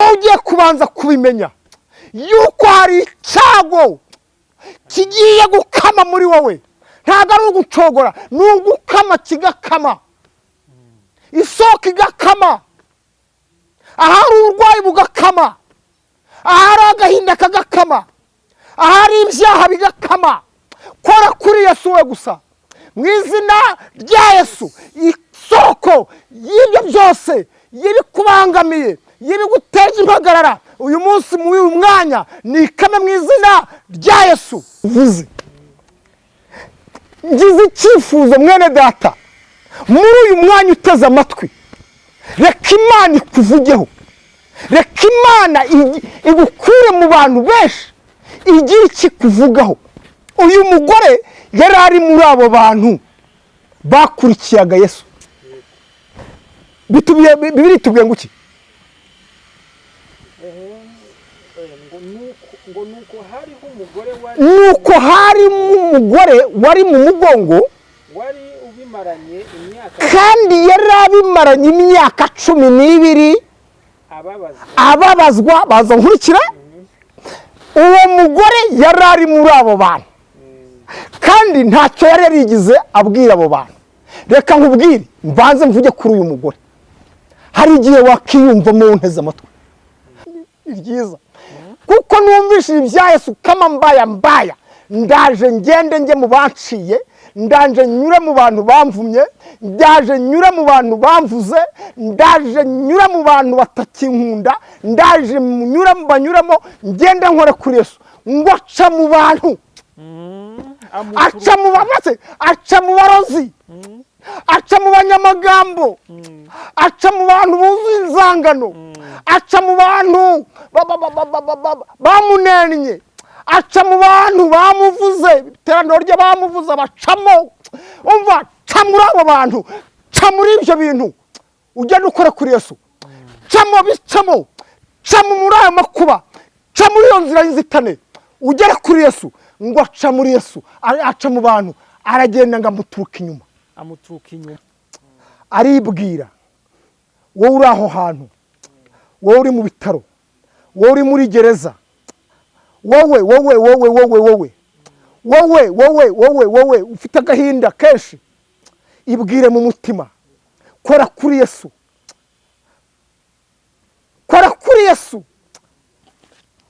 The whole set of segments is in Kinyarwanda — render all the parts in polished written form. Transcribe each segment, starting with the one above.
wowe ugiye kubanza kubimenya yuko hari icyago kigiye gukama muri wowe. Ntabwo ari ugucogora, ni ugukama kigakama, isoko igakama, ahari uburwayi bugakama, ahari agahinda kagakama, ahari ibyaha bigakama. Kora kuri Yesu we gusa, mu izina rya Yesu. Isoko y'ibyo byose y'ibikubangamiye, y'ibiguteza impagarara, uyu munsi mu uyu mwanya nikame mu izina rya Yesu. Vuze ngize icyifuzo mwene data, muri uyu mwanya uteze amatwi, reka Imana ikuvugeho, reka Imana igukure mu bantu benshi, igira ikikuvugaho. Uyu mugore yari ari muri abo bantu bakurikiyaga Yesu. Bibiri tubwiye ngo iki? Nuko harimo umugore wari mu mugongo, wari ubimaranye imyaka, kandi yari abimaranye imyaka 12 ababazwa. Baza nkurikira. Uwo mugore yari ari muri abo bantu, kandi ntacyo yari yarigize abwira abo bantu. Reka nkubwire, mbanze mvuge kuri uyu mugore. Hari igihe wakiyumva mu nteze amatwi, iryiza kuko numvishije ibya Yesu kama mbaya. Ndaje ngende nge mu banciye, ndaje nyure mu bantu bamvumye, ndaje nyure mu bantu bamvuze, ndaje nyure mu bantu batakinkunda, ndaje nyure mu banyuramo, ngende nkore kuri Yesu. Ngo aca mu bantu, aca mu bamase, aca mu barozi, aca mu banyamagambo, aca mu bantu buzuye inzangano, aca mu bantu bamunennye, aca mu bantu bamuvuze, iteraniro rye bamuvuze bacamo. Umva, ca muri abo bantu, ca muri ibyo bintu, ugende ukora kuri Yesu. Camo bicamo, camo muri ayo makuba, ca muri iyo nzira y'inzitane, ugere kuri Yesu. Ngo aca muri Yesu, aca mu bantu, aragenda ngo amuturuka inyuma. Aribwira, wowe uri aho hantu, wowe uri mu bitaro, wowe uri muri gereza, wowe ufite agahinda kenshi, ibwire mu mutima, kora kuri Yesu, kora kuri Yesu.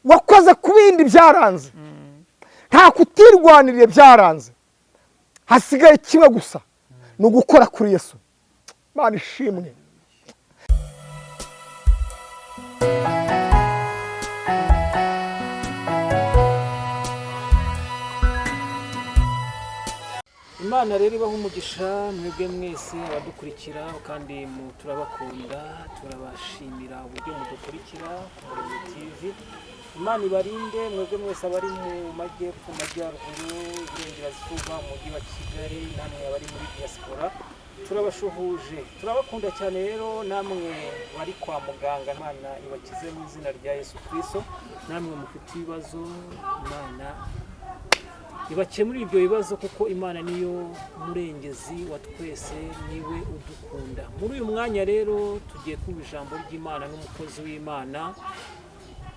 Wakoze ku bindi byaranze, nta kutirwanirire byaranze, hasigaye kimwe gusa, ni ugukora kuri Yesu. Imana ishimwe. Imana rero ibaha umugisha mwebwe mwese abadukurikira, kandi turabakunda, turabashimira uburyo mudukurikira ku Muremyi TV. Imana ibarinde mwebwe mwese abari mu majyepfo, majyaruguru, iburengerazuba, mu mujyi wa Kigali, namwe abari muri diaspora, turabashuhuje, turabakunda cyane. Rero namwe bari kwa muganga, Imana ibakize mu izina rya Yesu Kristo. Namwe mufite ibibazo, Imana ibakemura ibyo bibazo, kuko Imana niyo murengezi wa twese, niwe udukunda. Muri uyu mwanya rero tugiye kumva ijambo ry'Imana n'umukozi w'Imana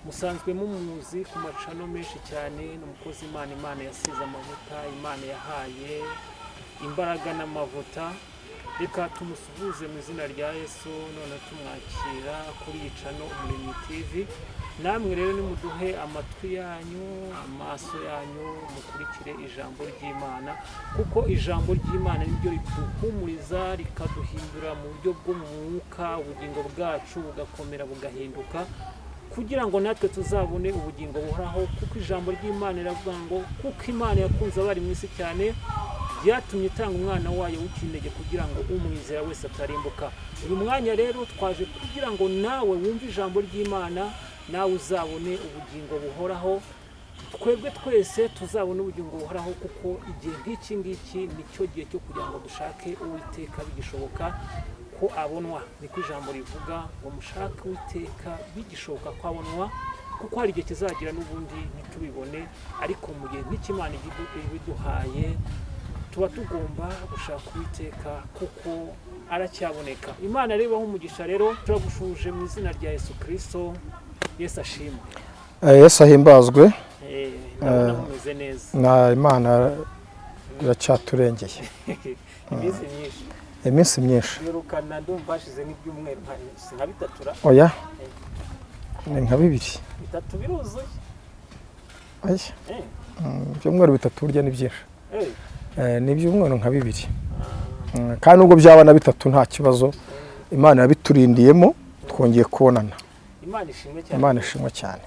musanzwe mumuzi ku macano menshi cyane. N'umukozi Imana yasize amavuta, Imana yahaye imbaraga n'amavuta. Reka tumusuhuze mu izina rya Yesu, none tumwakira kuri yicano Umuremyi TV. Namwe rero nimuduhe amatwi yanyu, amaso yanyu, mukurikire ijambo ry'Imana, kuko ijambo ry'Imana niryo riduhumuriza, rikaduhindura mu buryo bwo mu mwuka, ubugingo bwacu bugakomera bugahinduka, kugira ngo natwe tuzabone ubugingo buhoraho. Kuko ijambo ry'Imana riravuga ngo kuko Imana yakunze abari mu isi cyane, byatumye itanga umwana wayo w'ikinege, kugira ngo umwizera wese atarimbuka. Uyu mwanya rero twaje kugira ngo nawe wumve ijambo ry'Imana, nawe uzabone ubugingo buhoraho, twebwe twese tuzabone ubugingo buhoraho. Kuko igihe nk'iki ngiki nicyo gihe cyo kugira ngo dushake Uwiteka bigishoboka ko abonwa. Niko ijambo rivuga ngo mushake Uwiteka bigishoboka ko abonwa, kuko hari igihe kizagira n'ubundi ntitubibone, ariko mu gihe nk'Imana ibiduhaye tuba tugomba gushaka Uwiteka kuko aracyaboneka. Imana rero ibaha umugisha. Rero turagushuje mu izina rya Yesu Kristo. Yesu ashimwe. Yesu ahimbazwe. Ndabona mumeze neza. Na Imana iracyaturengeye. Iminsi myinshi. Birukana ndumva hashize n'ibyumweru nka bitatura. Oya. Ni nka 2. 3 biruzuye. Aya. Byumweru 3 burya ni byinshi. Ni byumweru nka 2. Kandi nubwo byaba na 3 nta kibazo. Imana yabiturindiyemo twongeye kubonana. Imana ishimwe cyane. Imana ishimwe cyane.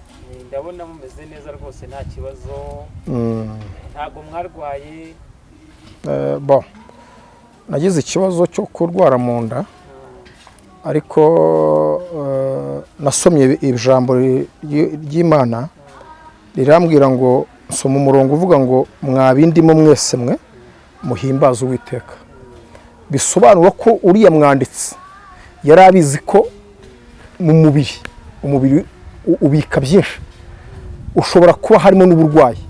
Ndabona mumeze neza rwose nta kibazo. Ntago mwarwaye. Bon. Nagize ikibazo cyo kurwara mu nda. Ariko nasomye ijambo ry'Imana rirambwira ngo nsoma umurongo uvuga ngo mwabindimo mwese mwe muhimbaza Uwiteka. Bisobanura ko uriya mwanditsi yari abizi ko mu umubiri ubika byinshi, ushobora kuba harimo n'uburwayi.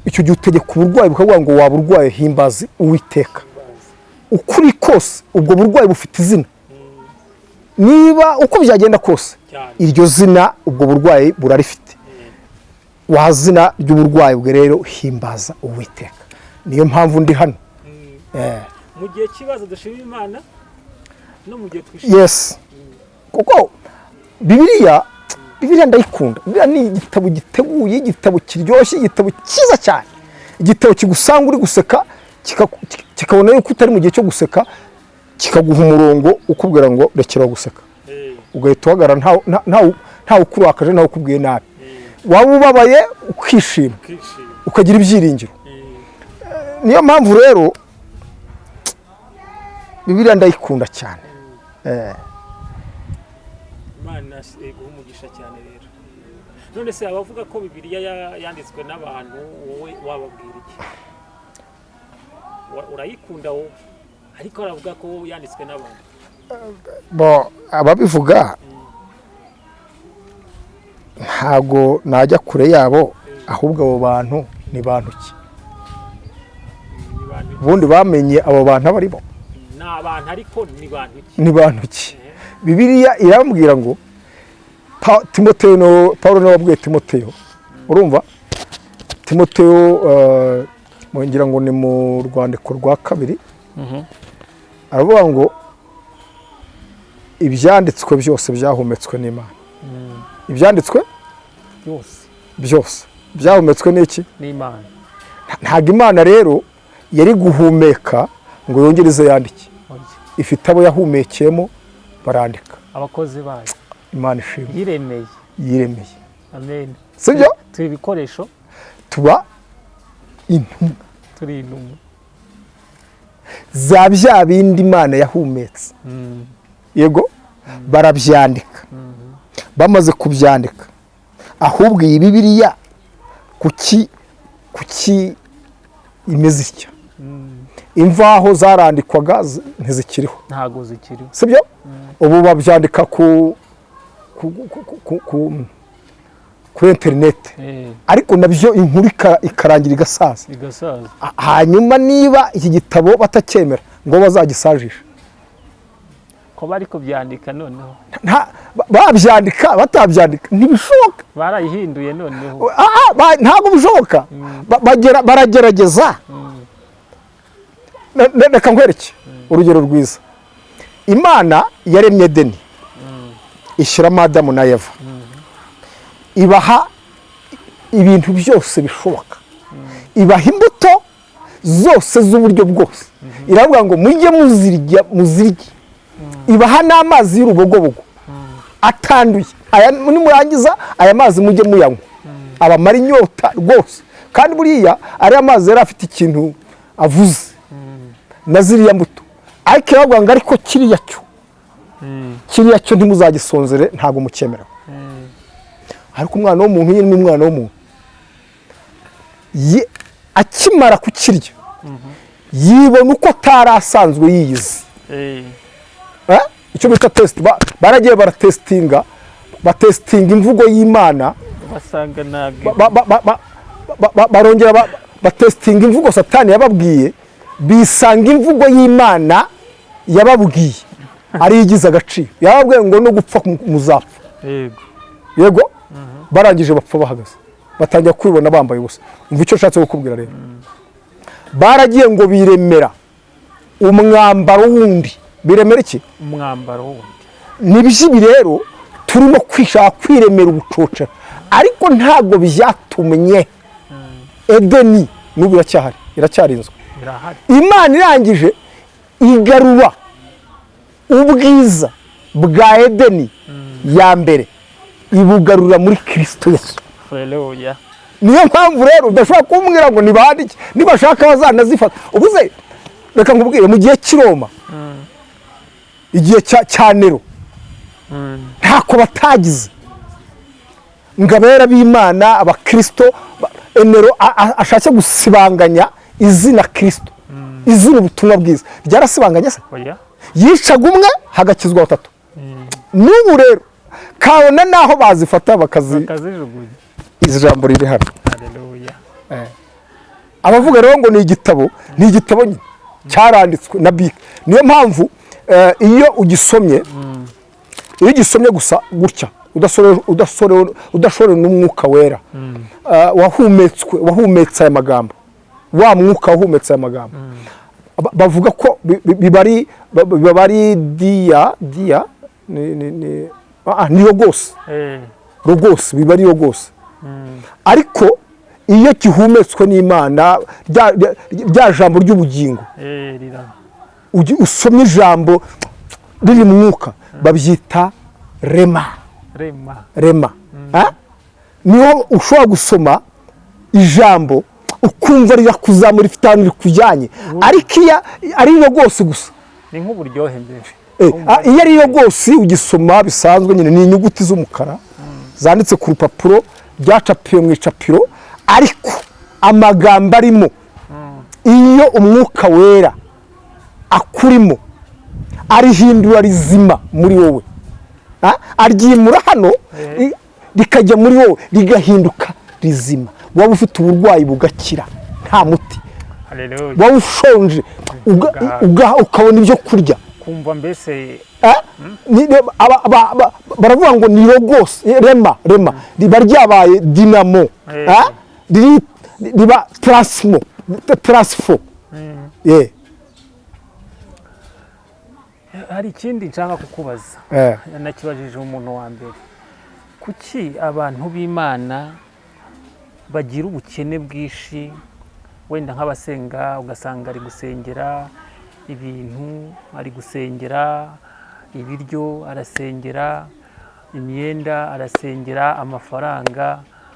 Icyo gihe utegeka uburwayi bukavuga ngo waba urwaye himbazi Uwiteka. Ukuri kose ubwo burwayi bufite izina. Niba uko byagenda kose iryo zina ubwo burwayi burarifite. Wazina ry'uburwayi bwe rero himbaza Uwiteka. Niyo mpamvu ndi hano. Mu gihe kibazo dushima Imana no mu gihe twishimye. Yes. Kuko Bibiliya ndayikunda. Bibiliya ni igitabo giteguye, igitabo kiryoshye, igitabo cyiza cyane. Igitabo kigusanga uri guseka, kikabona yuko utari mu gihe cyo guseka, kikaguha umurongo ukubwira ngo rekera guseka. Ugahita uhagarara nta ukurakaje nta ukubwiye nabi. Waba ubabaye ukishima, ukagira ibyiringiro. Niyo mpamvu rero Bibiliya ndayikunda cyane. Imana iguha umugisha cyane rero. None se abavuga ko Bibiliya yanditswe n'abantu, wowe wababwira iki? Urayikunda wowe, ariko aravuga ko yanditswe n'abantu. Bo ababivuga ntago najya kure yabo, ahubwo abo bantu ni bantu ki? Ubundi bamenye abo bantu abarimo. Ni abantu ariko ni bantu ki? Ni bantu ki? Bibiliya irambwira ngo Paulo nawe wabwiye Timoteyo, urumva? Timoteyo ngira ngo ni mu rwandiko rwa 2. Aravuga ngo ibyanditswe byose byahumetswe n'Imana. Ibyanditswe byose byahumetswe n'iki? N'Imana. Ntago Imana rero yari guhumeka ngo yongereze yandike. Ifite abo yahumekeyemo barandika. Abakozi bayo. Imana ishimwe. Yiremeye. Amen. Sibyo? Turi ibikoresho. Tuba intumwa. Turi intumwa. Za bya bindi Imana yahumetse. Yego barabyandika. Bamaze kubyandika, ahubwo iyi Bibiliya kuki imeze itya? Imvaho zarandikwaga ntizikiriho. Ntago zikiriho. Sibyo? Ubu babyandika ku internet. Ariko nabyo inkuru ikarangira igasaza. Hanyuma niba iki gitabo batacyemera ngo bazagisajisha. Ko bari kubyandika noneho. Babyandika batabyandika ntibishoboka. Barayihinduye noneho. Ntago bishoboka. Baragerageza. Reka nkwereke urugero rwiza. Imana yaremye Edeni. Ishyiramo Adamu na Eva. Ibaha ibintu byose bishoboka. Ibaha imbuto zose z'uburyo bwose. Iravuga ngo mujye muzirya. Ibaha n'amazi y'urubogobogo atanduye. Nimurangiza aya mazi mujye muyanywa. Abamara inyota rwose. Kandi buriya ari amazi yari afite ikintu avuze. Na ziriya mbuto. Ariko iravuga ngo ariko kiriya cyo ntimuzagisonzere ntago mukemera. Ariko umwana w'umuntu nyine ni umwana w'umuntu. Akimara kukirya yibona uko atarasanzwe yiyizi. Icyo bita test. Baragiye batestinga imvugo y'Imana. Basanga nabi. Barongera batestinga imvugo Satani yababwiye. Bisanga imvugo y'Imana yababwiye ari igize agaciro. Yababwiye ngo no gupfa muzapfa. Yego. yego barangije bapfa bahagaze batangira kwibona bambaye ubusa umva icyo nshatse kukubwira rero baragiye ngo biremera umwambaro wundi biremera iki umwambaro wundi nibyo rero turimo kwishaka kwiremera ubucocera ariko ntabwo byatumye Edeni n'ubu iracyarinzwe Imana irangije igarura ubwiza bwa Edeni ya mbere ibugarura muri Kristo Yesu. Haleluya. Niyo mpamvu rero udashobora kumbwira ngo nibandike nibashaka bazanazifata ubuze reka nkubwire mu gihe cy'Iroma igihe cya Nero ntako batagize ngabera b'Imana abakristo Nero ashatse gusibanganya izina Kristo izina ubutumwa bwiza ryarasibanganya se yicaga umwe hagakizwa batatu n'ubu rero kabona naho bazifata bakazijugunya izi jambo riri hano. Haleluya. Abavuga rero ngo ni igitabo nyine cyaranditswe na Bike niyo mpamvu iyo ugisomye gusa gutya udashore n'umwuka wera wahumetse aya magambo wa mwuka wahumetse aya magambo bavuga ko bibari dia ni rogose biba ari rogose ariko iyo gihumetswe n'Imana rya jambo ry'ubugingo usomye ijambo riri mu mwuka babyita rema niho ushobora gusoma ijambo ukumva rirakuzamura ifitanu rikujyanye ariko iyo ari rogose gusa ni nk'uburyohe mbere iyo ari rogose ugisoma bisanzwe nyine ni inyuguti z'umukara zanditse ku rupapuro ryacapiwe mu icapiro ariko amagambo arimo iyo umwuka wera akurimo arihindura rizima muri wowe aryimura hano rikajya muri wowe rigahinduka rizima waba ufite uburwayi bugakira nta muti waba ushonje ukabona ibyo kurya kumva mbese baravuga ngo ni rogose rema riba ryabaye dinamo riba transfo hari ikindi nshaka kukubaza nakibajije umuntu wa mbere kuki abantu b'Imana bagira ubukene bwinshi wenda nk'abasenga ugasanga ari gusengera ibintu ari gusengera ibiryo arasengera imyenda arasengera amafaranga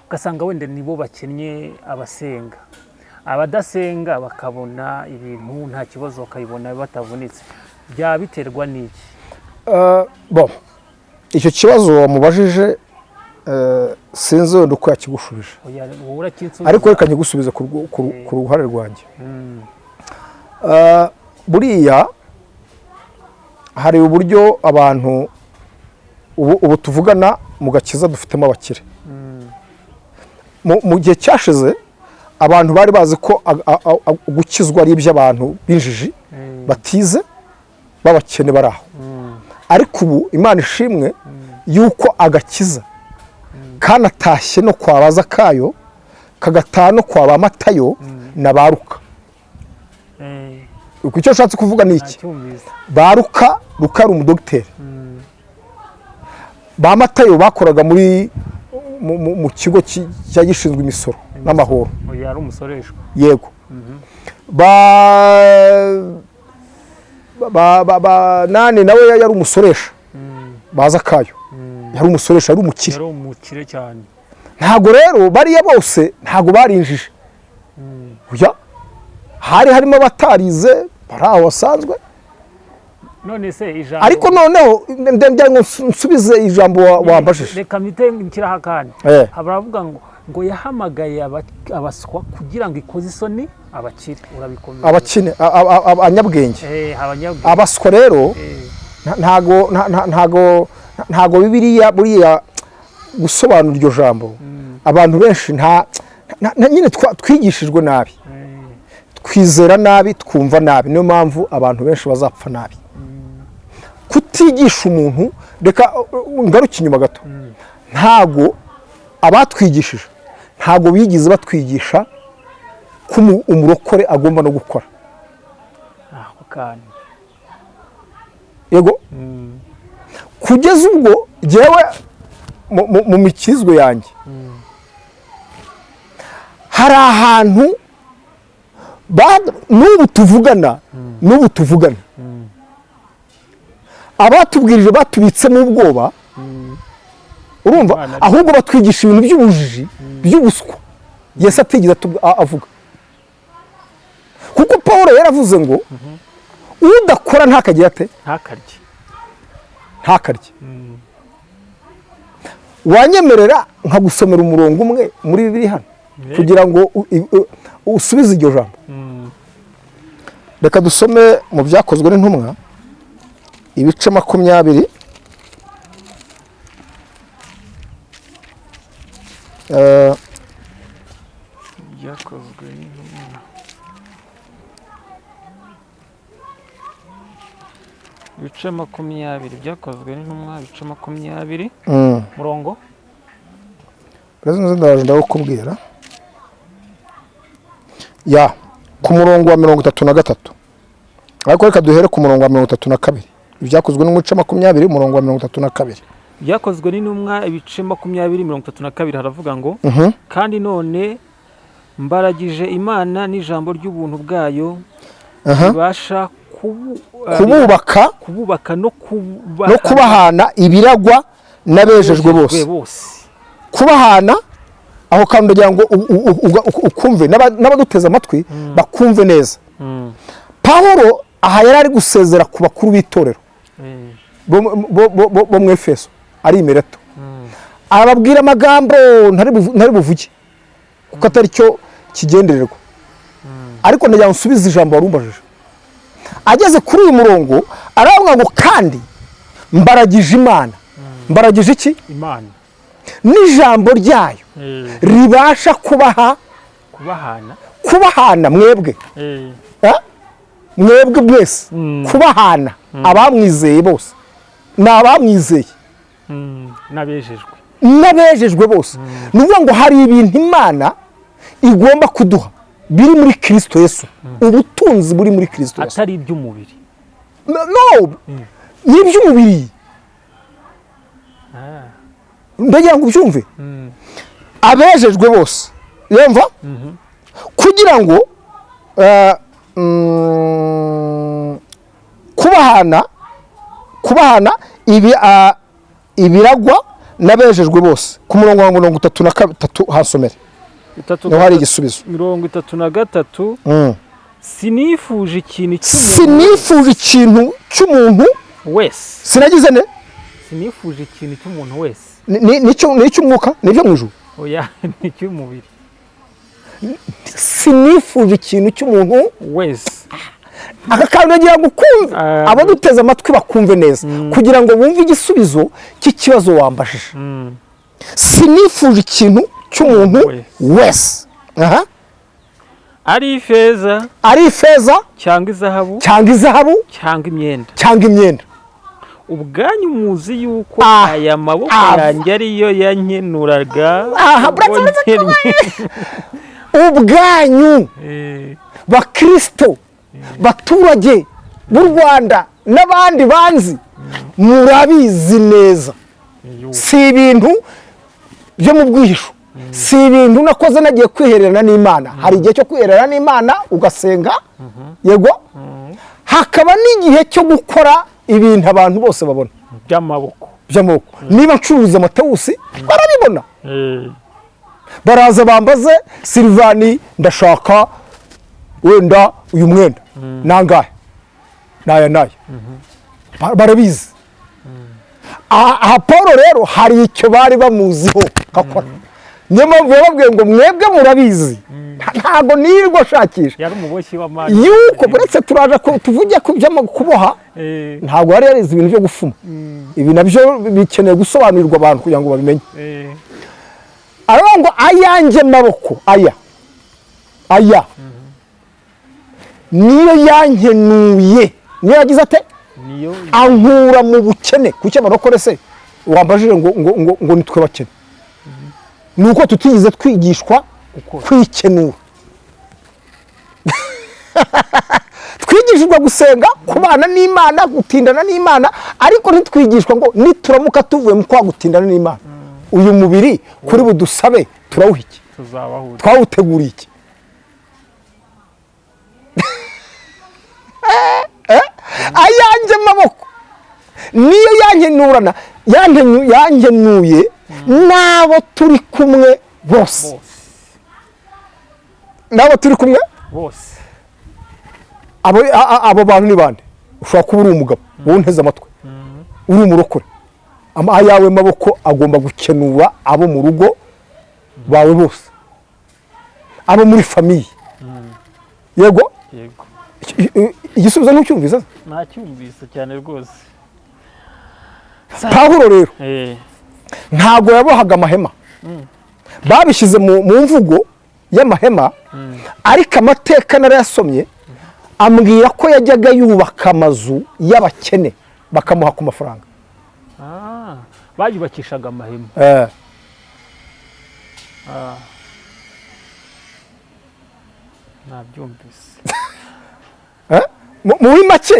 ugasanga wenda nibo bakennye abasenga abadasenga bakabona ibintu nta kibazo bakayibona batavunitse byaba biterwa n'iki icyo kibazo wamubajije sinzi wenda uko yakigushubije ariko reka nkigusubize ku ruhare rwanjye buriya hari uburyo abantu ubu tuvugana mu gakiza dufitemo abakire mu gihe cyashize abantu bari bazi ko gukizwa ari iby'abantu b'injiji batize b'abakene bari aho ariko ubu Imana ishimwe yuko agakiza kanatashye no kwa Bazakayo kagataha no kwa ba Matayo na Baruka uko icyo nshatse kuvuga ni iki Baruka ari umudogiteri ba Matayo bakoraga mu kigo cya gishinzwe imisoro n'amahoro yari umusoreshwa yego nani nawe yari umusoresha Bazakayo yari umusoresha yari umukire cyane ntago rero bariya bose ntago barinjije hari harimo abatarize bari aho basanzwe none se ijambo ariko noneho ndembyanga ngo nsubize ijambo wambajije reka mite nkiraha kandi baravuga ngo yahamagaye abaswa kugira ngo ikoze isoni abakire urabikomeye abakine abanyabwenge abaswa rero ntago Bibiliya buriya gusobanura iryo jambo abantu benshi nyine twigishijwe nabi twizera nabi twumva nabi niyo mpamvu abantu benshi bazapfa nabi kutigisha umuntu reka ngaruke inyuma gato ntago abatwigishije ntago bigize batwigisha ko umurokore agomba no gukora. ako kantu Yego kugeza ubwo jewe mu mikizwe yanjye hari ahantu n'ubu tuvugana abatubwirije batubitsemo ubwoba, urumva, ahubwo batwigisha ibintu by'ubujiji by'ubuswa Yesu atigeze avuga. Kuko Pawulo yaravuze ngo udakora ntakagira ate, ntakarye. Wanyemerera nkagusomera umurongo umwe muri Bibiliya hano kugira ngo usubize iryo jambo. Reka dusome mu Byakozwe n'Intumwa ibice 20. Byakozwe n'Intumwa ibice 20. Byakozwe n'Intumwa ibice 20 murongo ndawukubwira ya ku murongo wa 33. Ariko reka duhere ku murongo wa 32. Ibyakozwe n'umuce 20 umurongo wa 32. Byakozwe n'Intumwa ibice 20:32 haravuga ngo kandi none mbaragije Imana n'ijambo ry'ubuntu bwayo bibasha kububaka no kubahana ibiragwa n'abejejwe bose. Kubahana aho kandi ndagira ngo ukumve n'abaduteza amatwi bakumve neza. Pawulo aha yari ari gusezera ku bakuru b'itorero bo mu Efeso ari Mileto, arababwira amagambo ntari buvuge kuko atari cyo kigendererwa, ariko ndagira ngo nsubize ijambo warumbajije. Ageze kuri uyu murongo aravuga ngo kandi mbaragije Imana. Mbaragije iki? Imana n'ijambo ryayo ribasha kubahana mwebwe, mwebwe mwese, kubahana abamwizeye bose, n'abamwizeye n'abejejwe bose. Nuvuga ngo hari ibintu Imana igomba kuduha biri muri Kristo Yesu, ubutunzi buri muri Kristo Yesu, atari iby'umubiri. No, ni iby'umubiri. Ndagira ngo ubyumve. Abejejwe bose, yumva, kugira ngo kubahana ibiragwa n'abejejwe bose. Ku murongo wa 33 hasomere no hari igisubizo. 33 sinifuje ikintu cy'umuntu wese. Sinagize ne? Sinifuje ikintu cy'umuntu wese. Nicyo umwuka, nibyo mu ijuru. Oya, nicyo umubiri. Sinifuje ikintu cy'umuntu wese. Aka kantu nagira ngo ukumve, abaduteza amatwi bakumve neza kugira ngo bumve igisubizo cy'ikibazo wambajije. Sinifuje ikintu cy'umuntu wese. Ari ifeza cyangwa izahabu cyangwa imyenda. Ubwanyu muzi yuko aya maboko yanjye ariyo yankenuraga. Ubwanyu bakristo, baturage b'u Rwanda n'abandi banzi murabizi neza. Si ibintu byo mu bwihisho, si ibintu nakoze nagiye kwihererana n'Imana. Hari igihe cyo kwihererana n'Imana ugasenga, yego, hakaba n'igihe cyo gukora ibintu abantu bose babona by'amaboko. Niba ncuruza amatewusi barabibona, baraza bambaze Silvani, ndashaka wenda uyu mwenda nangahe, naya barabizi. Aha Paulo rero hari icyo bari bamuziho kakora. Niyo mpamvu yababwiye ngo mwebwe murabizi, ntago nirwo shakisha. Yari umuboshyi w'amani yuko buretse turaje tuvuge ku byo kuboha, ntago yari yarize ibintu byo gufuma. Ibi nabyo bikeneye gusobanurirwa abantu kugira ngo babimenye. Aravuga ngo ayanjye maboko aya niyo yankenuye, niyo yagize ate, ankura mu bukene. Kuki abarokore se wambajije ngo nitwe bakene nuko tutigeze twigishwa kwikenura twigishijwe gusenga kubana n'Imana gutindana n'Imana ariko ntitwigishwa ngo nituramuka tuvuye mu kwa gutindana n'Imana uyu mubiri kuri budusabe turawuhiki twawuteguriye iki ayanjye maboko niyo yankenurana yankenuye n'abo turi kumwe bose n'abo turi kumwe bose abo bantu ni bande ushobora kuba uri umugabo wowe unteze amatwi uri umurokore ayawe maboko agomba gukenura abo mu rugo bawe bose abo muri famiye yego igisubizo ntucyumvise nacyumvise cyane rwose Pawulo rero ntabwo yabohaga amahema babishyize mu mvugo y'amahema ariko amateka narayasomye ambwira ko yajyaga yubaka amazu y'abakene bakamuha ku mafaranga bayubakishaga amahema nabyumvise muri make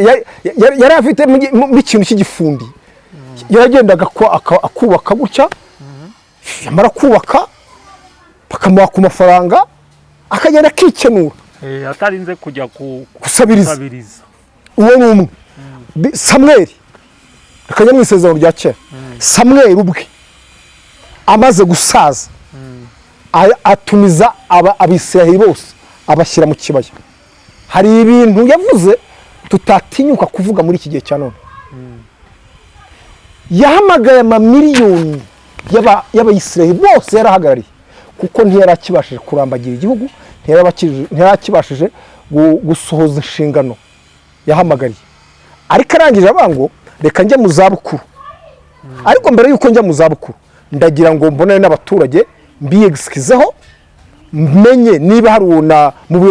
yari afite ikintu cy'igifundi yaragendaga akubaka gutya yamara kubaka bakamuha ku mafaranga akagenda akikenura atarinze kujya gusabiriza uwo ni umwe Samweli akajya mu isezerano rya kera Samweli ubwe amaze gusaza atumiza abisiraheli bose abashyira mu kibaya hari ibintu yavuze tutatinyuka kuvuga muri iki gihe cya none yahamagaye amamiliyoni y'abayisiraheli bose yarahagarariye kuko ntiyarakibashije kurambagira igihugu ntiyarakibashije gusohoza inshingano yahamagariye ariko arangije avuga ngo reka njye mu zabukuru ariko mbere y'uko njya mu zabukuru ndagira ngo mbonane n'abaturage mbiyegisikizeho menye niba hari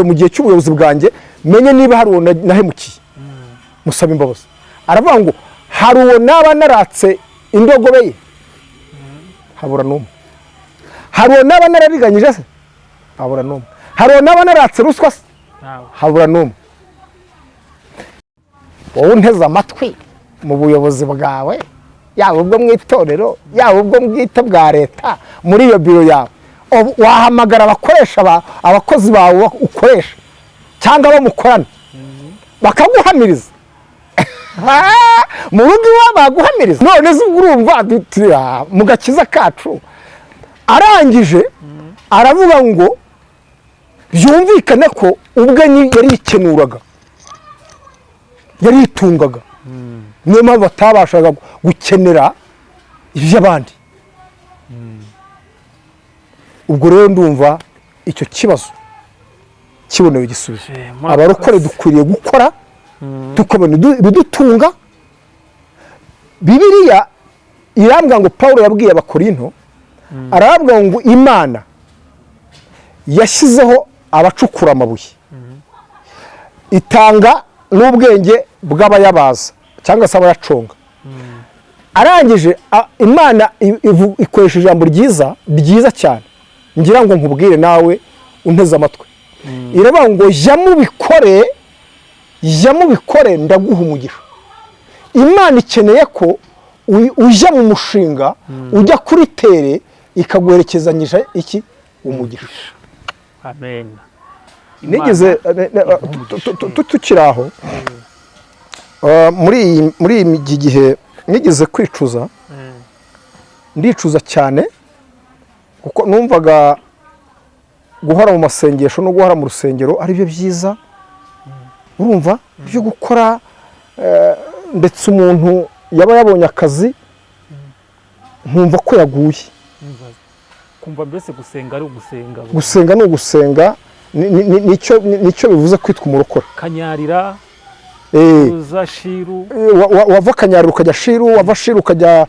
mu gihe cy'ubuyobozi bwanjye menye niba hari uwo nahemukiye musaba imbabazi aravuga ngo hari uwo naba naratse indogobe ye habura n'umwe hari uwo naba narariganyije se habura n'umwe hari uwo naba naratse ruswa se habura n'umwe wowe unteze amatwi mu buyobozi bwawe yaba ubwo mu itorero yaba ubwo bwite bwa leta muri iyo biro yawe wahamagara abakozi bawe ukoresha cyangwa abo mukorana bakaguhamiriza mu rugo iwabo baguhamiriza none se urumva mu gakiza kacu arangije aravuga ngo byumvikane ko ubwe yari yikenuraga yari yitungaga niyo mpamvu batabashaga gukenera iby'abandi ubwo rero ndumva icyo kibazo kibonewe igisubizo abarokore dukwiriye gukora tukabona ibidutunga Bibiliya irambwira ngo Pawulo yabwiye abakorinto arabwira ngo Imana yashyizeho abacukura amabuye itanga n'ubwenge bw'abayabaza cyangwa se abayaconga arangije Imana ikoresha ijambo ryiza cyane ngira ngo nkubwire nawe unteze amatwi iravuga ngo jya mubikore ndaguha umugisha Imana ikeneye ko ujya mu mushinga ujya kuri tere ikaguherekezanyije iki umugisha amen nigeze tukiri aho muri iki gihe nigeze kwicuza ndicuza cyane kuko numvaga guhora mu masengesho no guhora mu rusengero ari byo byiza urumva byo gukora ndetse umuntu yaba yabonye akazi nkumva ko yaguye kumva mbese gusenga ari ugusenga gusenga ni ugusenga nicyo bivuze kwitwa umurokore kanyarira uza shiru wava kanyarira ukajya shiru wava shiru ukajya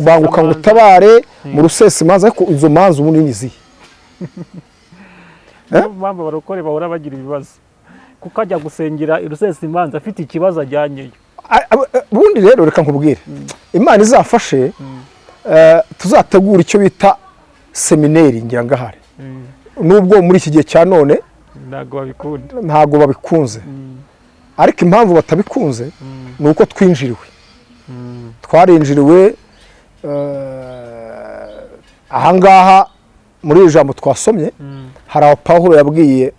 banguka ngo utabare mu rusesa imanza ariko izo manza ubundi ni izihe mpamvu abarokore bahora bagira ibibazo kuko ajya gusengera irusesa imanza afite ikibazo ajyanyeyo ubundi rero reka nkubwire Imana izafashe tuzategura icyo bita semineri ngira ngo ahari nubwo muri iki gihe cya none ntabwo babikunze ariko impamvu batabikunze ni uko twinjiriwe twarinjiriwe ahangaha muri iri jambo twasomye hari aho Pawulo yabwiye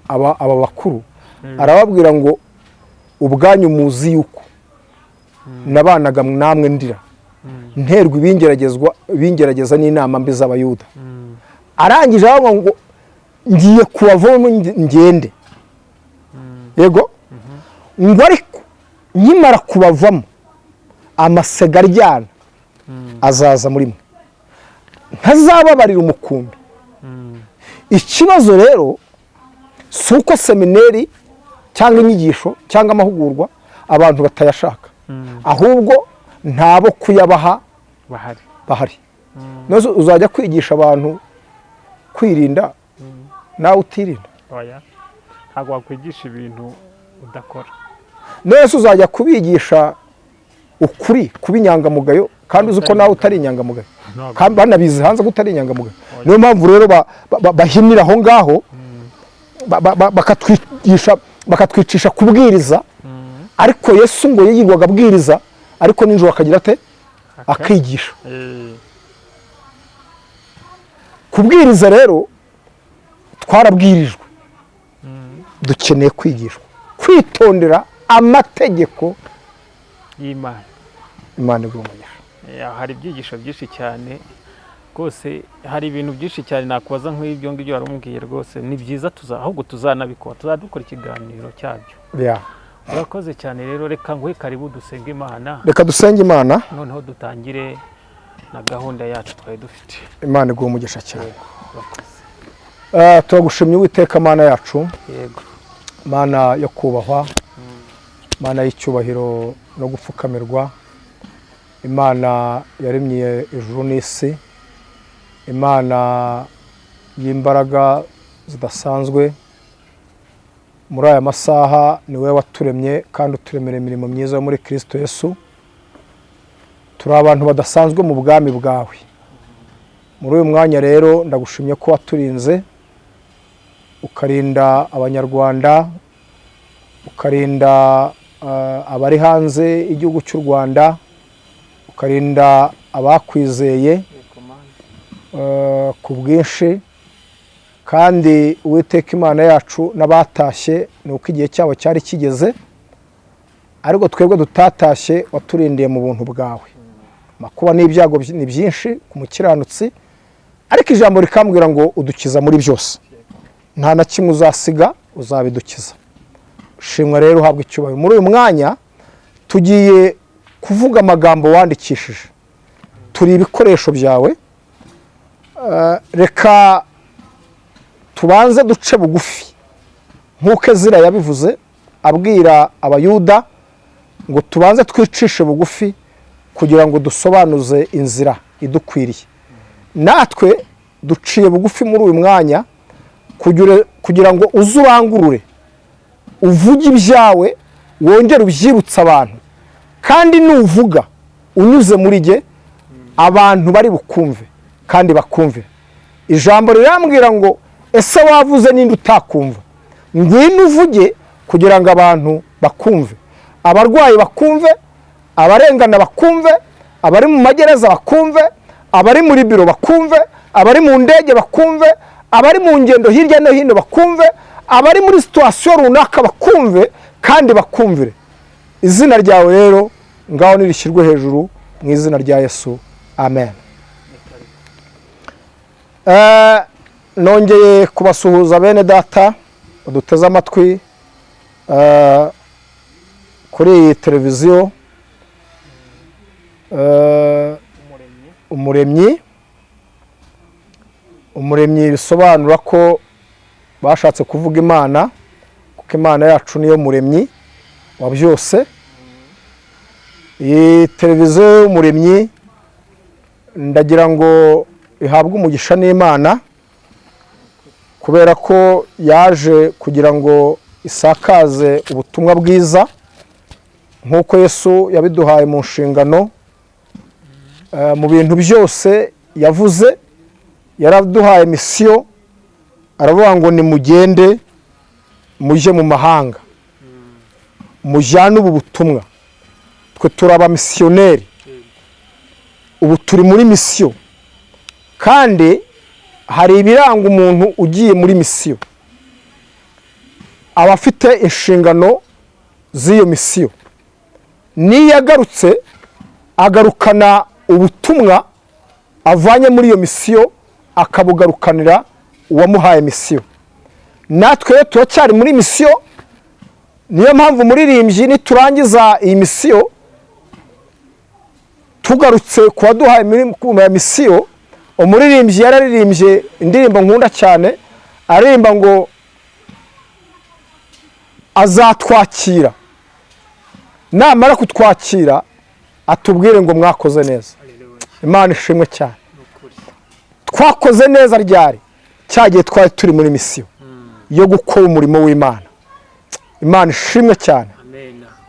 aba bakuru arababwira ngo ubwanyu muzi yuko nabanaga namwe ndira nterwa ibingerageza n'inama mbi z'abayuda arangije avuga ngo ngiye kubavamo ngende yego ngo ariko nkimara kubavamo amasega aryana azaza muri mwe ntazababarira umukumbi ikibazo rero si uko semineri cyangwa inyigisho cyangwa amahugurwa abantu batayashaka ahubwo ntabo kuyabaha bahari nose uzajya kwigisha abantu kwirinda nawe utirinda ntabwo wakwigisha ibintu udakora nose uzajya kubigisha ukuri kuba inyangamugayo kandi uzi ko nawe utari inyangamugayo kandi banabizi hanze ko utari inyangamugayo niyo mpamvu rero bahinira aho ngaho bakatwicisha kubwiriza ariko Yesu ngo yigwaga abwiriza ariko ninjoro akagira ate akigisha kubwiriza rero twarabwirijwe dukeneye kwigishwa kwitondera amategeko y'Imana igumugisha hari ibyigisho byinshi cyane rwose hari ibintu byinshi cyane nakubaza nk'ibyo ngibyo warumubwiye rwose ni byiza ahubwo tuzanabikora tuzadukora ikiganiro cyabyo urakoze cyane rero reka nguhe karibu dusenge Imana reka dusenge Imana noneho dutangire na gahunda yacu twari dufite Imana igumugisha cyane turagushimye Uwiteka Mana yacu yego Mana yo kubahwa Mana y'icyubahiro no gupfukamirwa Imana yaremye ijuru n'isi Imana y'imbaraga zidasanzwe muri aya masaha ni wowe waturemye kandi uturemera imirimo myiza yo muri Kristo Yesu turi abantu badasanzwe mu bwami bwawe muri uyu mwanya rero ndagushimye ko waturinze ukarinda abanyarwanda ukarinda abari hanze y'igihugu cy'u Rwanda ukarinda abakwizeye ku bwinshi kandi Uwiteka Imana yacu n'abatashye ni uko igihe cyabo cyari kigeze ariko twebwe dutatashye waturindiye mu buntu bwawe makuba n'ibyago ni byinshi ku mukiranutsi ariko ijambo rikambwira ngo udukiza muri byose nta na kimwe uzasiga uzabidukiza shimwa rero uhabwa icyubahiro muri uyu mwanya tugiye kuvuga amagambo wandikishije turi ibikoresho byawe reka tubanze duce bugufi nk'uko Ezira yabivuze abwira abayuda ngo tubanze twicishe bugufi kugira ngo dusobanuze inzira idukwiriye natwe duciye bugufi muri uyu mwanya kugira ngo uzurangurure uvuge ibyawe wongere ubyibutse abantu kandi nuvuga unyuze muri jye abantu bari bukumve kandi bakumve ijambo rirambwira ngo ese wavuze ninde utakumva ngwino uvuge kugira ngo abantu bakumve abarwayi bakumve abarengana bakumve abari mu magereza bakumve abari muri biro bakumve abari mu ndege bakumve abari mu ngendo hirya no hino bakumve abari muri situwasiyo runaka bakumve kandi bakumvire izina ryawe rero ngaho nirishyirwe hejuru mu izina rya Yesu amen nongeye kubasuhuza bene data uduteze amatwi kuri iyi televiziyo umuremyi bisobanura ko bashatse kuvuga Imana kuko Imana yacu niyo muremyi wa byose iyi televiziyo y'umuremyi ndagira ngo ihabwe umugisha n'Imana kubera ko yaje kugira ngo isakaze ubutumwa bwiza nk'uko Yesu yabiduhaye mu nshingano mu bintu byose yavuze yaraduhaye misiyo, aravuga ngo nimugende mujye mu mahanga mujyane ubu butumwa. Twe turi abamisiyoneri, ubu turi muri misiyo, kandi hari ibiranga umuntu ugiye muri misiyo. aba afite inshingano z'iyo misiyo. Niyo agarutse agarukana ubutumwa avanye muri iyo misiyo, akabugarukanira uwamuhaye misiyo. Natwe turacyari muri misiyo, niyo mpamvu umuririmbyi niturangiza iyi misiyo tugarutse ku waduhaye misiyo, umuririmbyi yararirimbye indirimbo nkunda cyane, aririmba ngo azatwakira, namara kutwakira atubwire ngo mwakoze neza. Imana ishimwe cyane. Twakoze neza ryari? Cyagiye twari turi muri misiyo yo gukora umurimo w'Imana. Imana ishimwe cyane.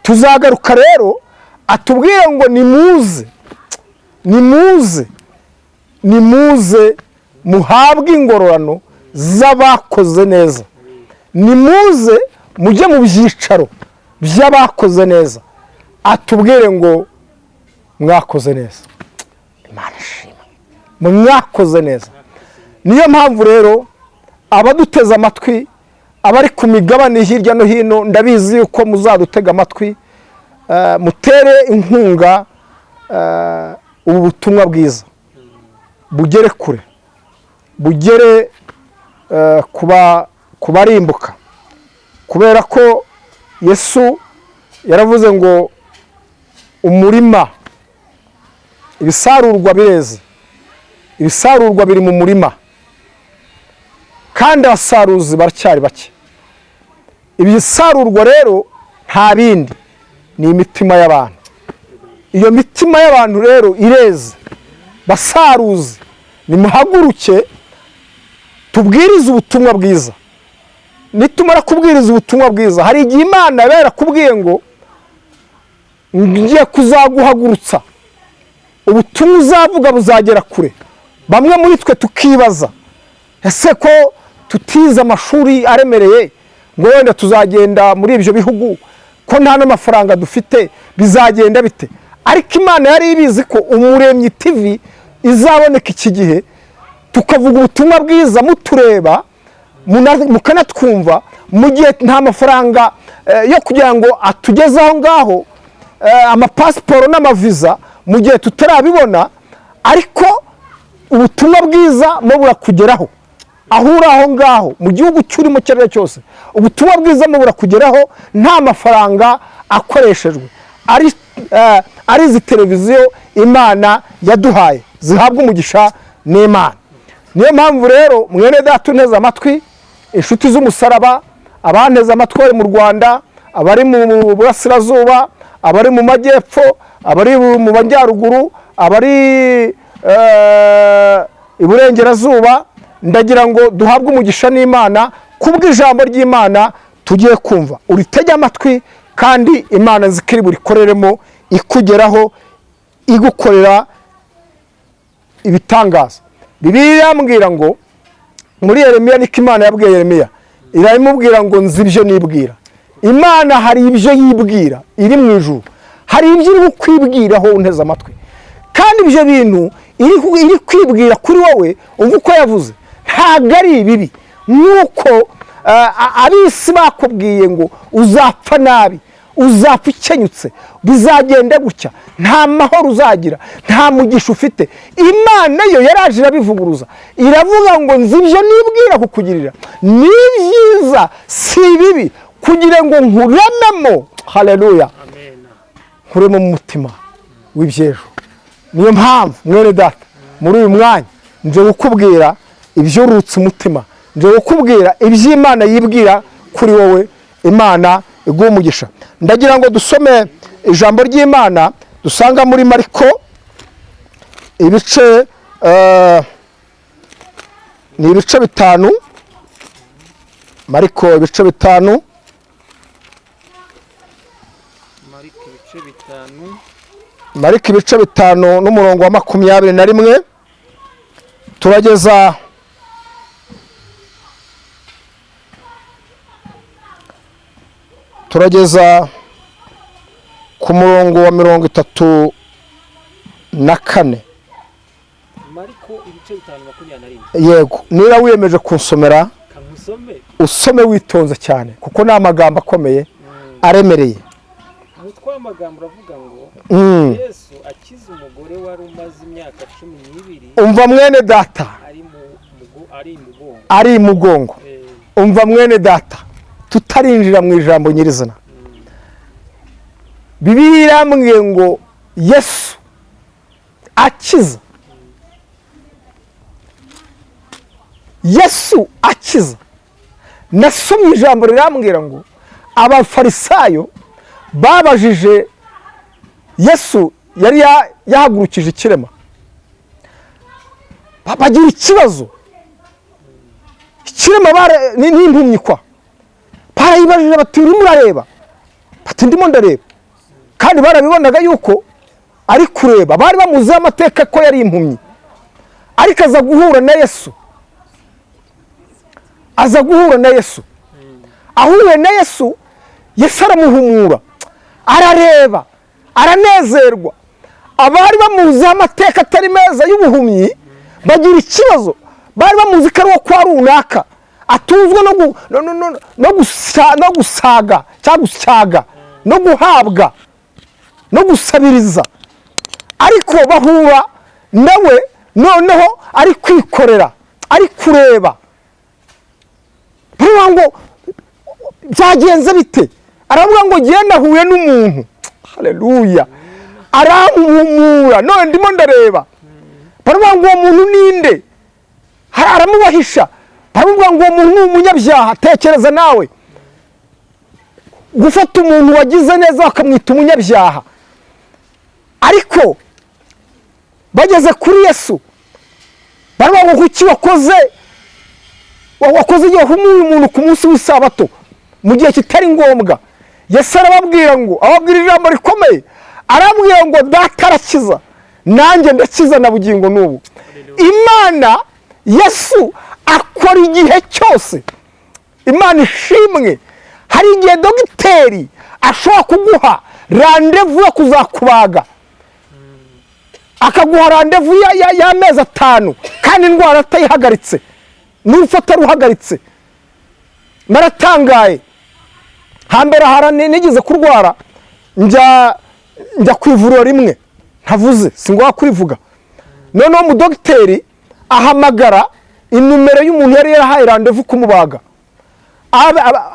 Tuzagaruka rero atubwire ngo nimuze muhabwe ingororano z'abakoze neza, nimuze mujye mu byicaro by'abakoze neza, atubwire ngo mwakoze neza. Imana ishimwe, mwakoze neza. Niyo mpamvu rero abaduteze amatwi, abari ku migabane hirya no hino, ndabizi yuko muzadutega amatwi, mutere inkunga ubu butumwa bwiza bugere kure, bugere kubarimbuka, kubera ko Yesu yaravuze ngo umurima, ibisarurwa bireze, ibisarurwa biri mu murima, kandi abasaruzi baracyari bake. Ibisarurwa rero nta bindi, ni imitima y'abantu. Iyo mitima y'abantu rero ireze. Basaruzi, nimuhaguruke tubwirize ubutumwa bwiza. Nitumara kubwiriza ubutumwa bwiza, hari igihe Imana yarakubwiye ngo ngiye kuzaguhagurutsa, ubutumwa uzavuga buzagera kure. Bamwe muri twe tukibaza, ese ko tutize amashuri aremereye ngo wenda tuzagenda muri ibyo bihugu, ko nta n'amafaranga dufite, bizagenda bite? Ariko Imana yari ibizi ko Umuremyi TV izaboneka iki gihe, tukavuga ubutumwa bwiza mutureba, mukanatwumva, mu gihe nta mafaranga yo kugira ngo atugeze aho ngaho, amapasiporo n'amaviza, mu gihe tutarabibona, ariko ubutumwa bwiza mo burakugeraho. Aho uri aho ngaho, mu gihugu cyurimo icyo ari cyo cyose, ubutumwa bwiza mo burakugeraho nta mafaranga akoreshejwe. Ari izi televiziyo Imana yaduhaye zihabwa umugisha n'Imana. Niyo mpamvu rero mwene data unteze amatwi, inshuti z'umusaraba, abanteze amatwi bari mu Rwanda, abari mu burasirazuba, abari mu majyepfo, abari mu majyaruguru, abari iburengerazuba, ndagira ngo duhabwe umugisha n'Imana kubw'ijambo ry'Imana tugiye kumva. Uritege amatwi, kandi Imana zikiri burikoreremo, ikugeraho, igukorera ibitangaza. Bibiliya yambwira ngo muri Yeremiya, niko Imana yabwiye Yeremiya, iramubwira ngo nzi ibyo nibwira. Imana hari ibyo yibwira iri mu ijuru, hari ibyo iri kwibwiraho unteze amatwi, kandi ibyo bintu iri kwibwira kuri wowe umva uko yavuze ntabwo ari ibibi. Nk'uko ab'isi bakubwiye ngo uzapfa nabi, uzapfa ukenyutse, bizagenda gutya, nta mahoro uzagira, nta mugisha ufite, Imana yo yaraje irabivuguruza, iravuga ngo nzi ibyo nibwira kukugirira ni byiza si bibi, kugira ngo nkurememo. Haleluya, nkuremo mu mutima w'ibyejo. Niyo mpamvu mwene data muri uyu mwanya nje gukubwira ibyurutse umutima, nje gukubwira iby'Imana yibwira kuri wowe. Imana iguha umugisha. Ndagira ngo dusome ijambo ry'Imana dusanga muri Mariko ibice ni ibice 5, Mariko ibice 5, Mariko ibice 5, Mariko ibice 5 n'umurongo wa 21 turageza ku murongo wa 34. Mariko ibice 5:21. Yego, niba wiyemeje kunsomera Kamusome. usome witonze cyane kuko ni amagambo akomeye aremereye. Umutwe w'amagambo uravuga ngo Yesu akiza umugore wari umaze imyaka 12. Umva mwene data, ari imugongo. Umva mwene data, tutarinjira mu ijambo nyirizina. Bibiliya irambwiye ngo Yesu akiza. Yesu akiza. Nasomye ijambo rirambwira ngo abafarisayo babajije Yesu, yari yahagurukije ikirema, bagira ikibazo. Ikirema n'impumyi kwa barayibajije bati urimo urareba? Bati ndimo ndareba. Kandi barabibonaga yuko ari kureba, bari bamuzi amateka ko yari impumyi. Ariko aza guhura na Yesu, ahuye na Yesu, Yesu aramuhumura, arareba, aranezerwa. Abari bamuzi amateka atari meza y'ubuhumyi bagira ikibazo. Bari bamuzi ko ari wo kwa runaka, atuzwe no gusaga cyangwa gusyaga, no guhabwa, no gusabiriza. Ariko bahura nawe noneho ari kwikorera, ari kureba. Baravuga ngo byagenze bite? Aravuga ngo ngiye nahuye n'umuntu, haleluya, aramuhumura, none ndimo ndareba. Baravuga ngo uwo muntu ninde? Aramubahisha. Baravuga ngo uwo muntu ni umunyabyaha. Tekereza nawe gufata umuntu wagize neza bakamwita umunyabyaha. Ariko bageze kuri Yesu, baravuga ngo kuki wakoze igihe humuye umuntu ku munsi w'isabato mu gihe kitari ngombwa? Yesu arababwira ngo, ababwira ijambo rikomeye, arabwira ngo data arakiza, nanjye ndakiza na bugingo n'ubu. Imana, Yesu akora igihe cyose. Imana ishimwe. Hari igihe dogiteri ashobora kuguha randevu yo kuzakubaga, akaguha randevu y'amezi 5 kandi indwara atayihagaritse, n'urupfu ataruhagaritse. Naratangaye. Hambere nigeze kurwara, njya ku ivuriro rimwe ntavuze, singwa kurivuga. Noneho mu dogiteri ahamagara inumero y'umuntu yari yarahaye randevu kumubaga.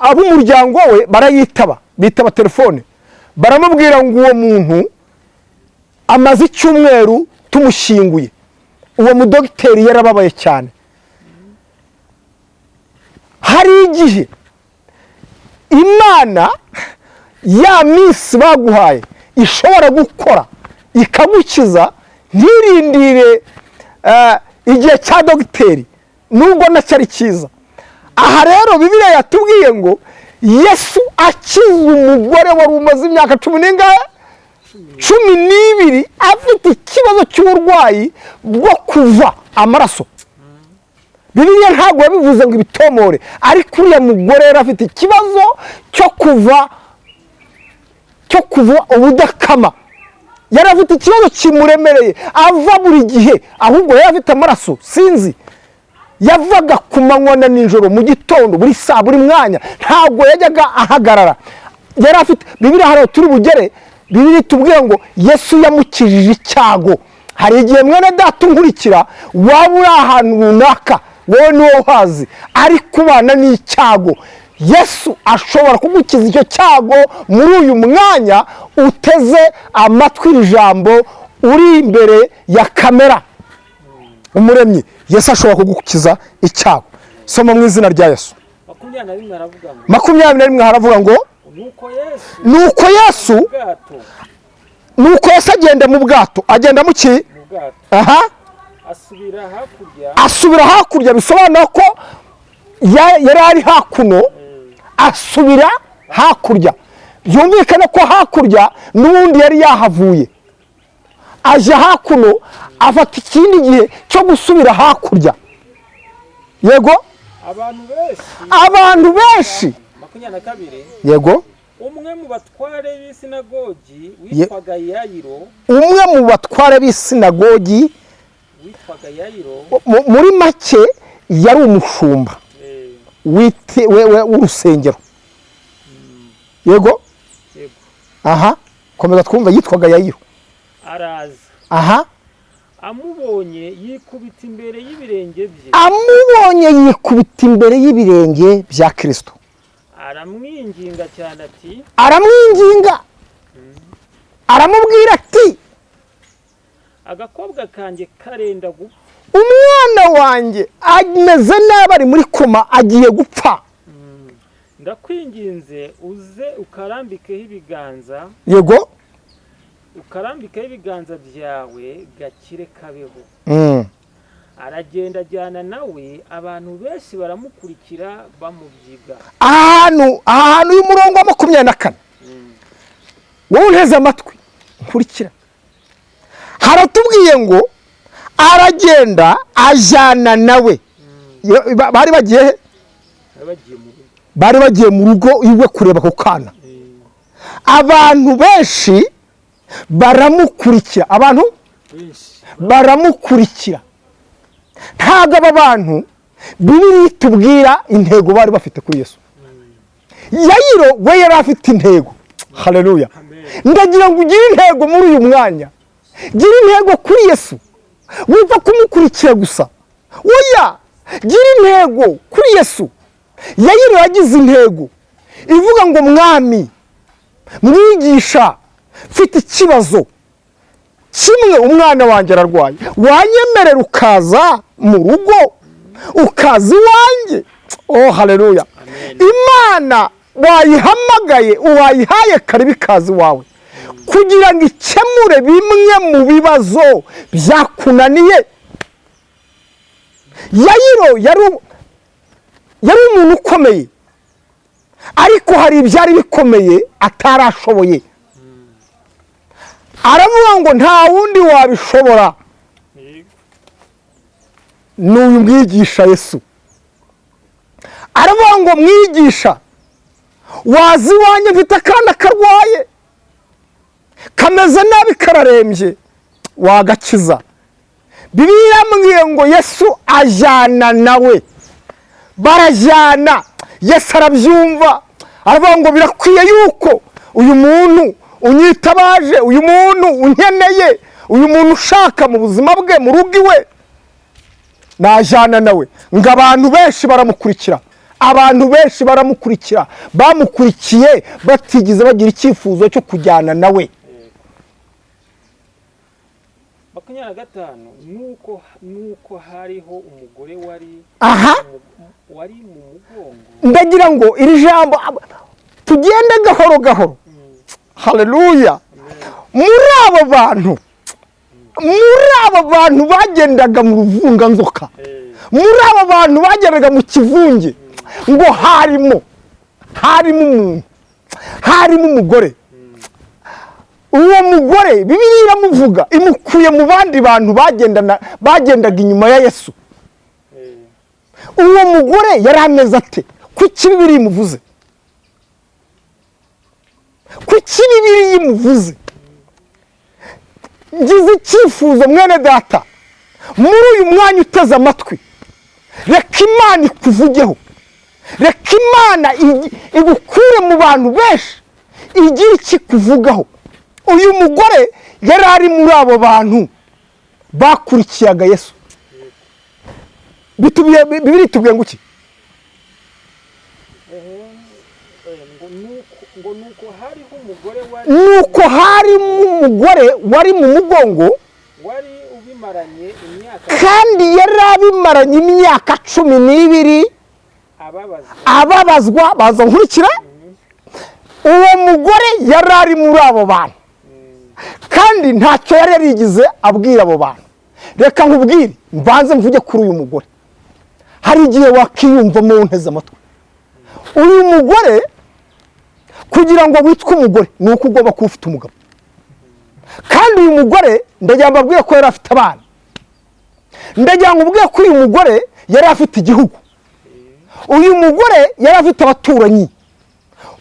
Ab'umuryango we barayitaba, bitaba telefone, baramubwira ngo uwo muntu amaze icyumweru tumushyinguye. Uwo mu dogiteri yarababaye cyane. Hari igihe Imana ya minsi baguhaye ishobora gukora ikagukiza, ntirindire igihe cya dogiteri nubwo nacyari cyiza. Aha rero Bibiliya yatubwiye ngo Yesu akiza umugore wari umaze imyaka 12 afite ikibazo cy'uburwayi bwo kuva amaraso. Bibiliya ntabwo yabivuze ngo ibitomore, ariko uriya mugore yari afite ikibazo cyo kuva ubudakama. Yari afite ikibazo kimuremereye, ava buri gihe, ahubwo yari afite amaraso sinzi. Yavaga ku manywa na nijoro, mu gitondo, buri saa, buri mwanya, ntabwo yajyaga ahagarara. Yari afite, Bibiliya hano turi bugere, Bibiliya tubwira ngo Yesu yamukijije icyago. Hari igihe mwene data unkurikira, waba uri ahantu runaka, wowe niwo uhazi, ari kubana n'icyago. Yesu ashobora kugukiza icyo cyago muri uyu mwanya uteze amatwi ijambo, uri imbere ya kamera. Umuremyi Yesu ashobora kugukiza icyago. Soma mu izina rya Yesu. 21 haravuga ngo nuko Yesu agenda mu bwato. Agenda mu ki? Aha, asubira hakurya. Bisobanura ko yari ari hakuno, asubira hakurya. Byumvikana ko hakurya n'ubundi yari yahavuye. aje hakuno afata ikindi gihe cyo gusubira hakurya. Yego, abantu benshi 22 yego, umwe mu batware b'isinagogi witwaga Yayiro, witwaga Yayiro, muri make yari umushumba w'urusengero. Yego, aha, komeza twumva. Yitwaga Yayiro. araza, aha, amubonye yikubita imbere y'ibirenge bya Kristo, aramwinginga cyane ati, aramubwira ati, agakobwa kanjye karenda gupfa, umwana wanjye ameze nabi, ari muri koma, agiye gupfa. ndakwinginze uze ukarambikeho ibiganza. Yego, ukarambikaho ibiganza byawe gakire kabeho. Aragenda ajyana nawe, abantu benshi baramukurikira bamubyiga. ahantu y'umurongo wa 24 wowe unteze amatwi nkurikira, haratubwiye ngo aragenda ajyana nawe. bari bagiye mu rugo iwe kureba ako kana. abantu benshi baramukurikira, ntabwo aba bantu Bibiliya itubwira intego bari bafite kuri Yesu. Yayiro we yari afite intego. Haleluya. Ndagira ngo ugire intego muri uyu mwanya, gira intego kuri Yesu, wumva kumukurikira gusa. Oya, gira intego kuri Yesu. Yayiro yagize intego ivuga ngo mwami, mwigisha, mfite ikibazo kimwe, umwana wanjye ararwaye, wanyemerera ukaza mu rugo, ukaza iwanjye. Oh, haleluya. Imana wayihamagaye, wayihaye karibu ikazi wawe kugira ngo ikemure bimwe mu bibazo byakunaniye. Yayiro yari umuntu ukomeye, ariko hari ibyari bikomeye atarashoboye. aravuga ngo nta wundi wabishobora, n'uyu mwigisha Yesu. aravuga ngo mwigisha, wazi iwanjye mfite akana karwaye, kameze nabi, kararembye, wagakiza. Bibiliya yambwiye ngo Yesu ajyana nawe, barajyana. Yesu arabyumva, aravuga ngo birakwiye yuko uyu muntu unyitabaje, uyu muntu unkeneye, uyu muntu ushaka mu buzima bwe, mu rugo iwe, najyana nawe. Ngo abantu benshi baramukurikira, bamukurikiye batigeze bagira icyifuzo cyo kujyana nawe. 25 nuko hariho umugore wari mu mugongo. Ndagira ngo iri jambo tugende gahoro gahoro. Haleluya. Muri abo bantu bagendaga mu ruvunganzoka, muri abo bantu bagendaga mu kivunge, ngo harimo umuntu, harimo umugore. Uwo mugore Bibiliya iramuvuga, imukuye mu bandi bantu bagendaga inyuma ya Yesu. Uwo mugore yari ameze ate? Kuki Bibiliya imuvuze? Ngize icyifuzo mwene data, muri uyu mwanya uteze amatwi, reka Imana ikuvugeho, reka Imana igukure mu bantu benshi, igira icyo ikuvugaho. Uyu mugore yari ari muri abo bantu bakurikiyaga Yesu. Bibiliya itubwiye ngo iki? Nuko harimo umugore wari mu mugongo, kandi yari abimaranye imyaka 12 ababazwa. Baza nkurikira. Uwo mugore yari ari muri abo bantu, kandi ntacyo yari yarigize abwira abo bantu. Reka nkubwire, mbanze mvuge kuri uyu mugore. Hari igihe wakiyumvamo unteze amatwi. Uyu mugore, kugira ngo witwe umugore, ni uko ugomba kuba ufite umugabo. kandi uyu mugore ndagira ngo mbabwire ko yari afite abana, ndagira ngo mbabwire ko uyu mugore yari afite igihugu, uyu mugore yari afite abaturanyi,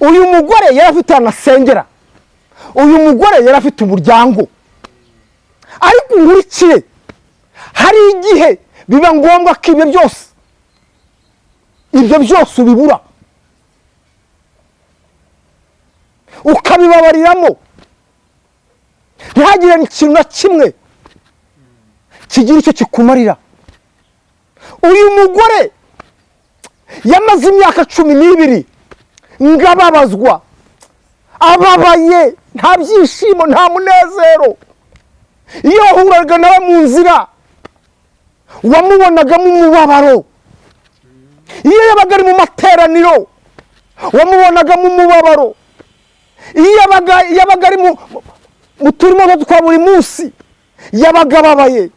uyu mugore yari afite ahantu asengera, uyu mugore yari afite umuryango. ariko nkurikire, hari igihe biba ngombwa ko ibyo byose ubibura ukabibabariramo, ntihagire ikintu na kimwe kigira icyo kikumarira. uyu mugore yamaze imyaka 12 ngababazwa, ababaye, nta byishimo, nta munezero. iyo wahuraga nawe mu nzira wamubonagamo umubabaro, iyo yabaga ari mu materaniro wamubonagamo umubabaro, iyo yabaga ari mu turimo twa buri munsi yabaga ababaye.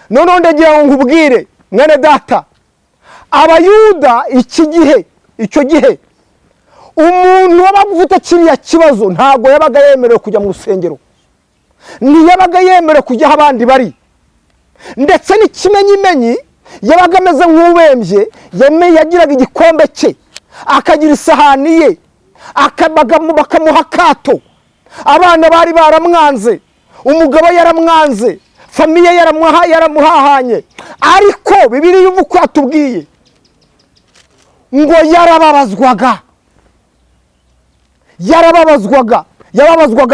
noneho ndagira ngo nkubwire mwene data, abayuda icyo gihe umuntu wabaga ufite kiriya kibazo ntabwo yabaga yemerewe kujya mu rusengero, ntiyabaga yemerewe kujya aho abandi bari, ndetse n'ikimenyimenyi yabaga ameze nk'ubembye, yagiraga igikombe cye, akagira isahani ye, bakamuha akato. abana bari baramwanze, umugabo yaramwanze, famiye yaramuhahanye, ariko Bibiliya ivuga ko yatubwiye ngo yarababazwaga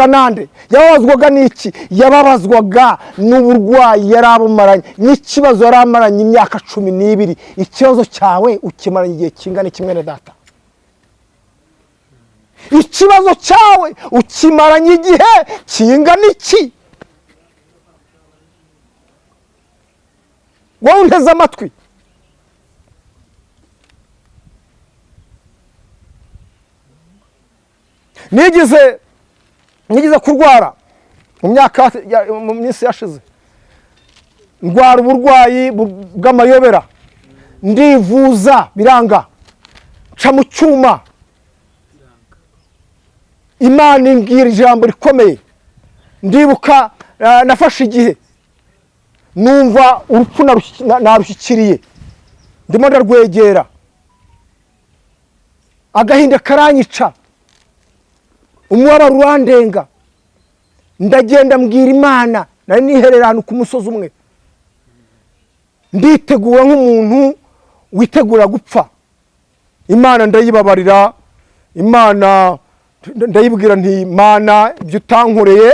nande? yababazwaga n'iki? yababazwaga n'uburwayi yari abumaranye, n'ikibazo yari amaranye imyaka 12. ikibazo cyawe ukimaranye igihe kingana iki mwene data? ikibazo cyawe ukimaranye igihe kingana iki? wowe unteze amatwi, nigeze kurwara mu minsi yashize, ndwara uburwayi bw'amayobera, ndivuza biranga, nca mu cyuma, Imana imbwira ijambo rikomeye. ndibuka nafashe igihe numva urupfu narushyikiriye, ndimo ndarwegera, agahinda karanyica, umubabaro urandenga, ndagenda mbwira Imana. nari niherera ahantu ku musozi umwe, nditegura nk'umuntu witegura gupfa. Imana ndayibabarira, Imana ndayibwira nti Mana, ibyo utankoreye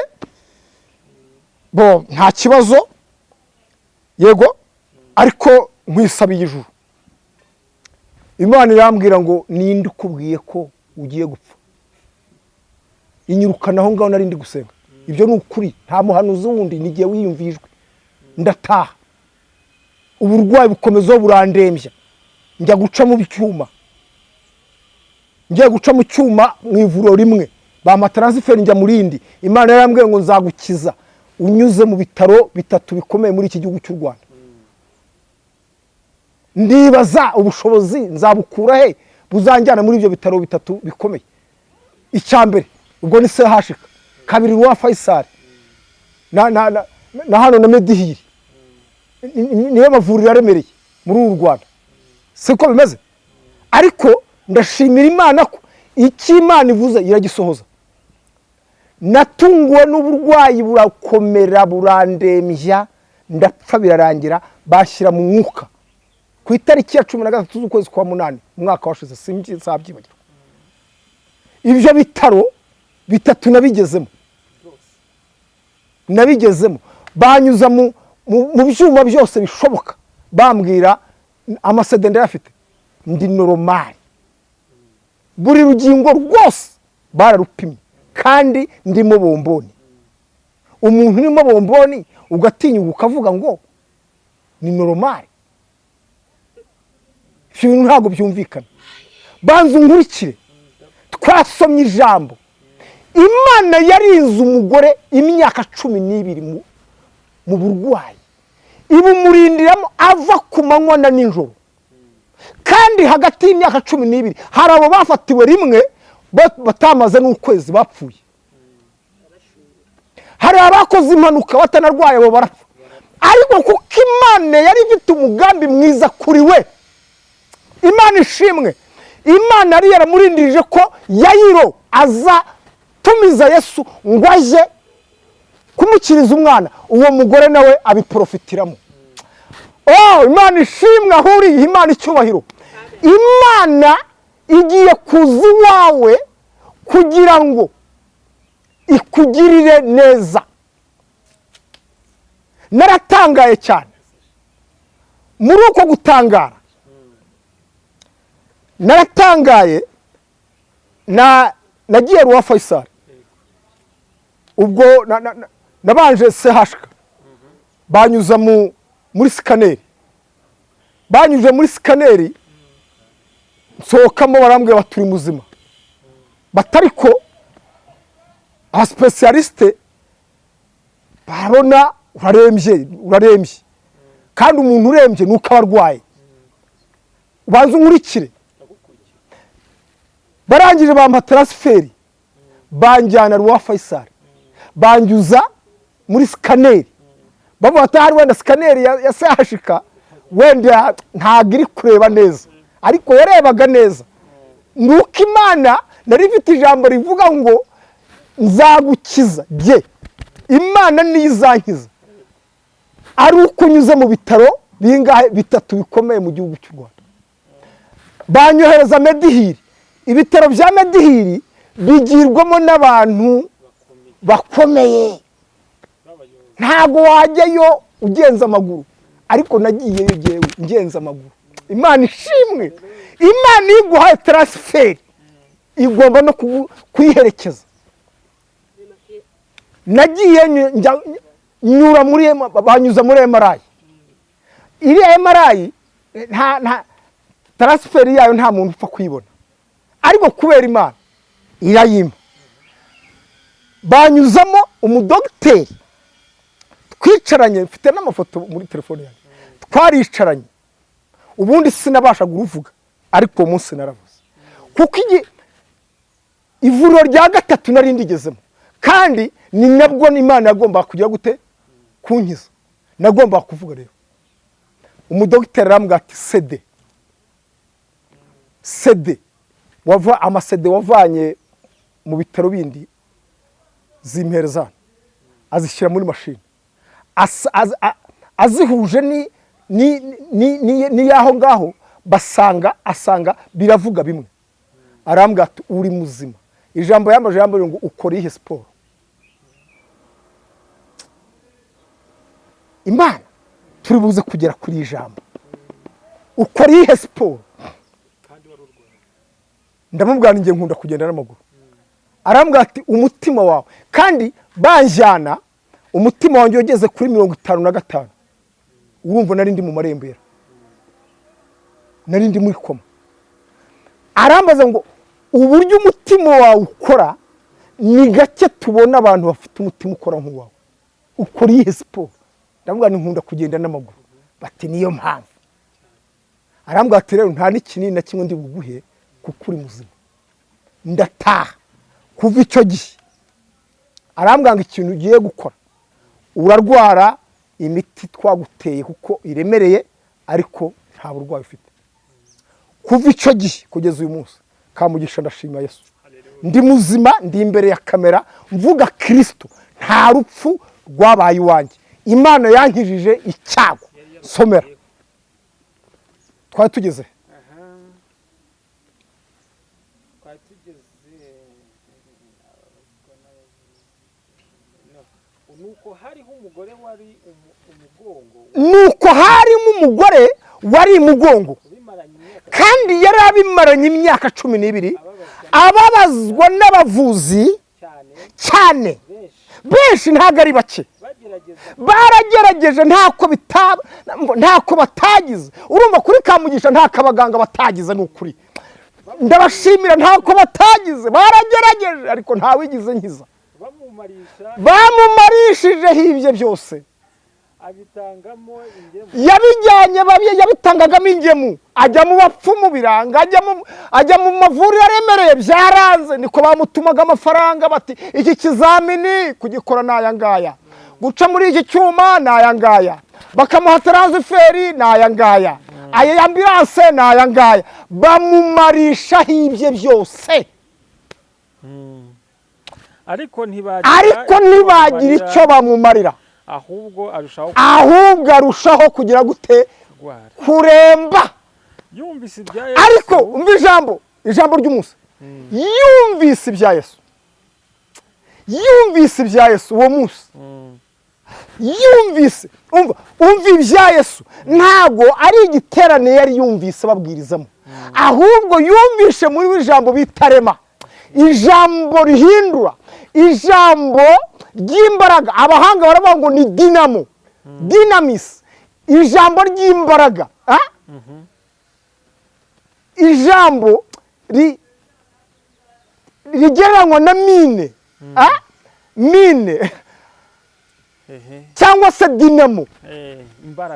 nta kibazo, yego, ariko nkwisabiye ijuru. Imana irambwira ngo ninde ukubwiye ko ugiye gupfa? inyirukana aho ngaho nari ndi gusenga. ibyo ni ukuri, nta muhanuzi wundi, nigiye wiyumvijwe. ndataha, uburwayi bukomeza burandembya, njya guca mu cyuma, ngiye guca mu cyuma mu ivuriro rimwe, bampa transfer njya mu rindi. Imana yarambwiye ngo nzagukiza unyuze mu bitaro 3 bikomeye muri iki gihugu cy'u Rwanda. ndibaza ubushobozi nzabukura he buzanjyana muri ibyo bitaro 3 bikomeye. icyambere ubwo ni CHK, kabiri Roi Faisal, na hano na Medihiri, niyo mavuriro yaremereye muri uru Rwanda. siko bimeze, ariko ndashimira Imana ko icyo Imana ivuze iragisohoza. natunguwe n'uburwayi burakomera, burandembya, ndapfa birarangira, bashyira mu mwuka ku itariki ya 13 z'ukwezi kwa 8 umwaka washize, sinzabyibagirwa. ibyo bitaro 3 nabigezemo, banyuza mu byuma byose bishoboka, bambwira amasede ndayafite, ndi normal, buri rugingo rwose bararupimye, kandi ndimo bomboni. umuntu urimo bomboni ugatinyuka ukavuga ngo ni normal, ibintu ntabwo byumvikana. banza unkurikire, twasomye ijambo. Imana yarinze umugore imyaka 12 mu burwayi, ibumurindiramo ava ku manywa na nijoro, kandi hagati y'imyaka 12 hari abo bafatiwe rimwe batamaze n'ukwezi bapfuye. hari abakoze impanuka batanarwaye abo barapfa, ariko kuko Imana yari ifite umugambi mwiza kuri we, Imana ishimwe, Imana yari yaramurindirije ko Yayiro aza tumiza Yesu ngo aje kumukiriza umwana, uwo mugore nawe abiprofitiramo. Imana ishimwe, ahuriye Imana icyubahiro. Imana igiye kuza iwawe kugira ngo ikugirire neza. Naratangaye cyane muri uko gutangara, naratangaye nagiye Roi Faisal, ubwo nabanje CHK, banyuza muri sikaneri, banyuje muri sikaneri, nsohokamo barambwira baturi muzima, batariko abasipesiyalisite barabona urarembye, kandi umuntu urembye nuko aba arwaye, ubanza unkurikire. Barangije bampa transferi, banjyana Roi Faisal, banjyuza muri sikaneri, bavuga ati hari wenda sikaneri ya CHK wenda ntabwo iri kureba neza, ariko yarebaga neza. Nuko Imana nari ifite ijambo rivuga ngo nzagukiza bye, Imana niyo izankiza, ari uko unyuze mu bitaro bingahe, 3 bikomeye mu gihugu cy'u Rwanda. Banyohereza Medihiri, ibitaro bya Medihiri bigirwamo n'abantu bakomeye, ntago wajyayo ugenza amaguru, ariko nagiyeyo jewe ngenza amaguru. Imana ishimwe, Imana iguhaye transfer igomba no kuyiherekeza. Nagiye nyura muri banyuza muri MRI, iri MRI nta transfer yayo nta muntu upfa kuyibona, ariko kubera Imana irayima. Banyuzamo umudogiteri, twicaranye, mfite n'amafoto muri telefone yanjye, twaricaranye, ubundi sinabasha kuruvuga, ariko uwo munsi naravuze, kuko ivuriro rya 3 nari ndigezemo, kandi ni nabwo Imana yagomba kugira gute kunkiza, nagomba kuvuga. Rero umudogiteri arambwira ati CD wava amasede wavanye mu bitaro bindi zimpereza, azishyira muri mashini, azihuje ni yaho ngaho, asanga biravuga bimwe. Arambwira ati uri muzima. Ijambo yambaje ngo ukora ihe siporo. Imana turi buze kugera kuri ijambo, ukora ihe siporo. Ndamubwira ngiye nkunda kugenda n'amaguru. Arambwira ati umutima wawe, kandi banjyana umutima wanjye ugeze kuri 55. Urumva nari ndi mu marembera, nari ndi muri koma. Arambaza ngo uburyo umutima wawe ukora ni gake tubona abantu bafite umutima ukora nk'uwawe, ukora ihe siporo. Ndamubwira nkunda kugenda n'amaguru, bati niyo mpamvu. Arambwira ati rero nta n'ikinini na kimwe ndi buguhe kuko uri muzima. Ndataha kuva icyo gihe. Arambwira ngo ikintu ugiye gukora, urarwara imiti twaguteye kuko iremereye, ariko nta burwayi ufite. Kuva icyo gihe kugeza uyu munsi, Kamugisha ndashima Yesu, ndi muzima, ndi imbere ya kamera mvuga Kristo, nta rupfu rwabaye iwanjye. Imana yankijije icyago. Somera twari tugeze nuko harimo umugore wari umugongo, kandi yari abimaranye imyaka 12, ababazwa n'abavuzi cyane benshi, ntago ari bake. Baragerageje ntako batagize. Urumva kuri Kamugisha ntako abaganga batagize, n'ukuri ndabashimira, ntako batagize. Baragerageje ariko ntawigize nkiza, bamumarishijeho ibyo byose. abitangamo ingemu. yabijyanye yabitangagamo ingemu, ajya mu bapfumu biranga, ajya mu mavuriro aremereye byaranze, niko bamutumaga amafaranga bati iki kizamini kugikora ni aya ngaya, guca muri iki cyuma ni aya ngaya, bakamuha taransiferi ni aya ngaya, aya ambiranse ni aya ngaya, bamumarishaho ibye byose, ariko ntibagira icyo bamumarira, ahubwo arushaho kugira gute? Kuremba. Yumvise ibya Yesu, ariko umva ijambo ry'umunsi, yumvise ibya Yesu uwo munsi, yumvise, umva ibya Yesu ntago ari igiterane yari yumvise babwirizamo, ahubwo yumvishe muri ijambo bitarema, ijambo rihindura, ijambo ry'imbaraga. Abahanga baravuga ngo ni dinamo, dinamis, ijambo ry'imbaraga, ijambo rigereranywa na mine, mine cyangwa se dinamo,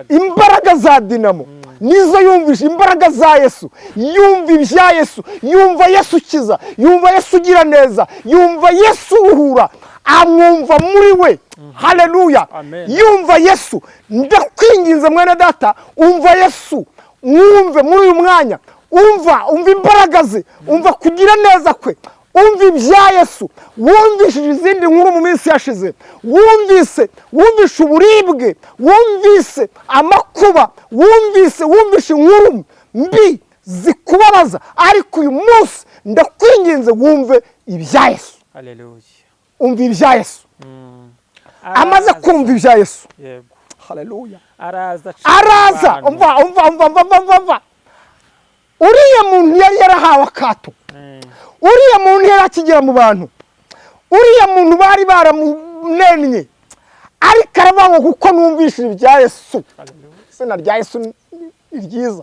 imbaraga za dinamo nizo yumvishe, imbaraga za Yesu, yumva ibya Yesu, yumva Yesu ukiza, yumva Yesu ugira neza, yumva Yesu uruhura, amwumva muri we. Haleluya, yumva Yesu. Ndakwinginze mwene data, umva Yesu, mwumve muri uyu mwanya, umva imbaraga ze, umva kugira neza kwe, umva ibya Yesu. Wumvishije izindi nkuru mu minsi yashize, wumvise uburibwe, wumvise amakuba, wumvise inkuru mbi zikubabaza, ariko uyu munsi ndakwinginze wumve ibya Yesu. Haleluya, umva ibya Yesu. Amaze kumva ibya Yesu, haleluya, araza. Umva uriya muntu yari yarahawe akato, uriya muntu yari akigera mu bantu, uriya muntu bari baramunennye, ariko aravuga ngo kuko numvishije ibya Yesu, izina rya Yesu ni ryiza,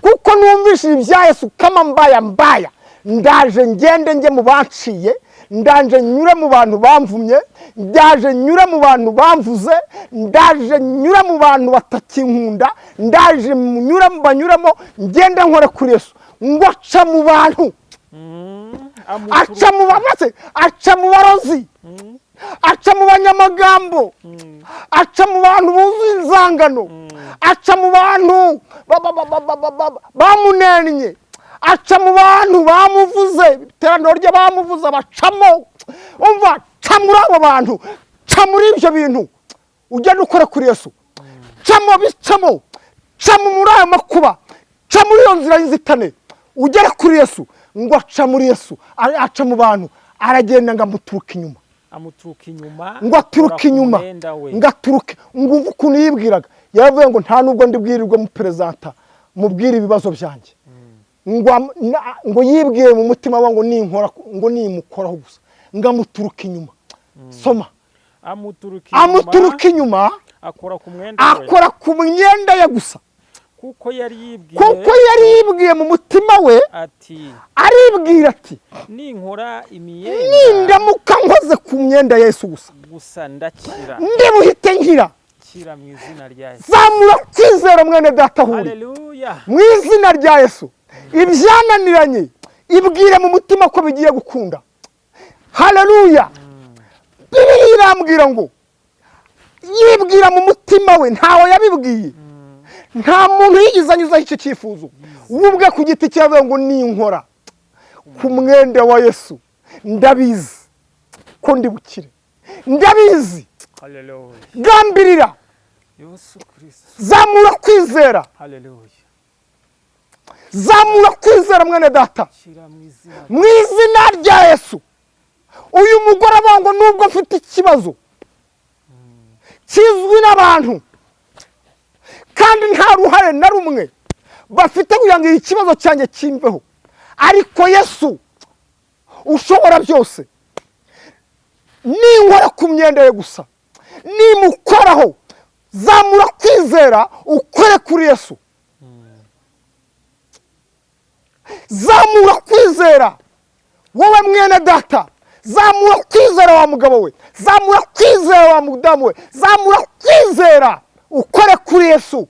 kuko numvishije ibya Yesu kama mbaya, ndaje ngende njye mu banciye, ndaje nyure mu bantu bamvumye, ndaje nyure mu bantu bamvuze, ndaje nyure mu bantu batakinkunda, ndaje banyuramo ngende nkore kuri Yesu, ngo aca mu bantu, aca mu barozi, aca mu banyamagambo, aca mu bantu buzuye inzangano, aca mu bantu bamunennye, aca mu bantu bamuvuze, iteraniro rye bamuvuze bacamo. Umva, ca muri abo bantu, ca muri ibyo bintu, ugenda ukora kuri Yesu, bicamo, ca muri ayo makuba, ca muri iyo nzira y'inzitane, ugere kuri Yesu, ngo aca muri Yesu, aca mu bantu, aragenda ngo amuturuke inyuma, ngo aturuke inyuma, ngo umva ukuntu yibwiraga, yaravuye ngo nta nubwo ndibwirirwe mu perezanta mubwire ibibazo byanjye, ngo yibwiye mu mutima we ngo nimukoraho gusa, ngo amuturuke inyuma. Soma, amuturuka inyuma, akora ku myenda ye gusa, kuko yari yibwiye mu mutima we, aribwira ati nindamuka nkoze ku myenda ya Yesu gusa ndakira, ndibuhite nkira. Zamura kwizera mwene data huri, mu izina rya Yesu. Ibyananiranye ibwire mu mutima ko bigiye gukunda. Haleluya. Bibiliya irambwira ngo yibwira mu mutima we, ntawe yabibwiye, nta muntu yigeze anyuzaho icyo cyifuzo, ubwe ku giti cye yavuga ngo ninkora ku mwenda wa Yesu ndabizi ko ndi bukire, ndabizi. Gambirira, zamura kwizera, zamura kwizera mwene data, mu izina rya Yesu. Uyu mugore avuga ngo nubwo mfite ikibazo kizwi n'abantu kandi nta ruhare na rumwe bafite kugira ngo ikibazo cyanjye kimveho, ariko Yesu ushobora byose, ninkora ku myenda ye gusa, nimukoraho, zamura kwizera ukore kuri Yesu. Zamura kwizera wowe mwene data, zamura kwizera wa mugabo we, zamura kwizera wa mudamu we, zamura kwizera ukore kuri Yesu.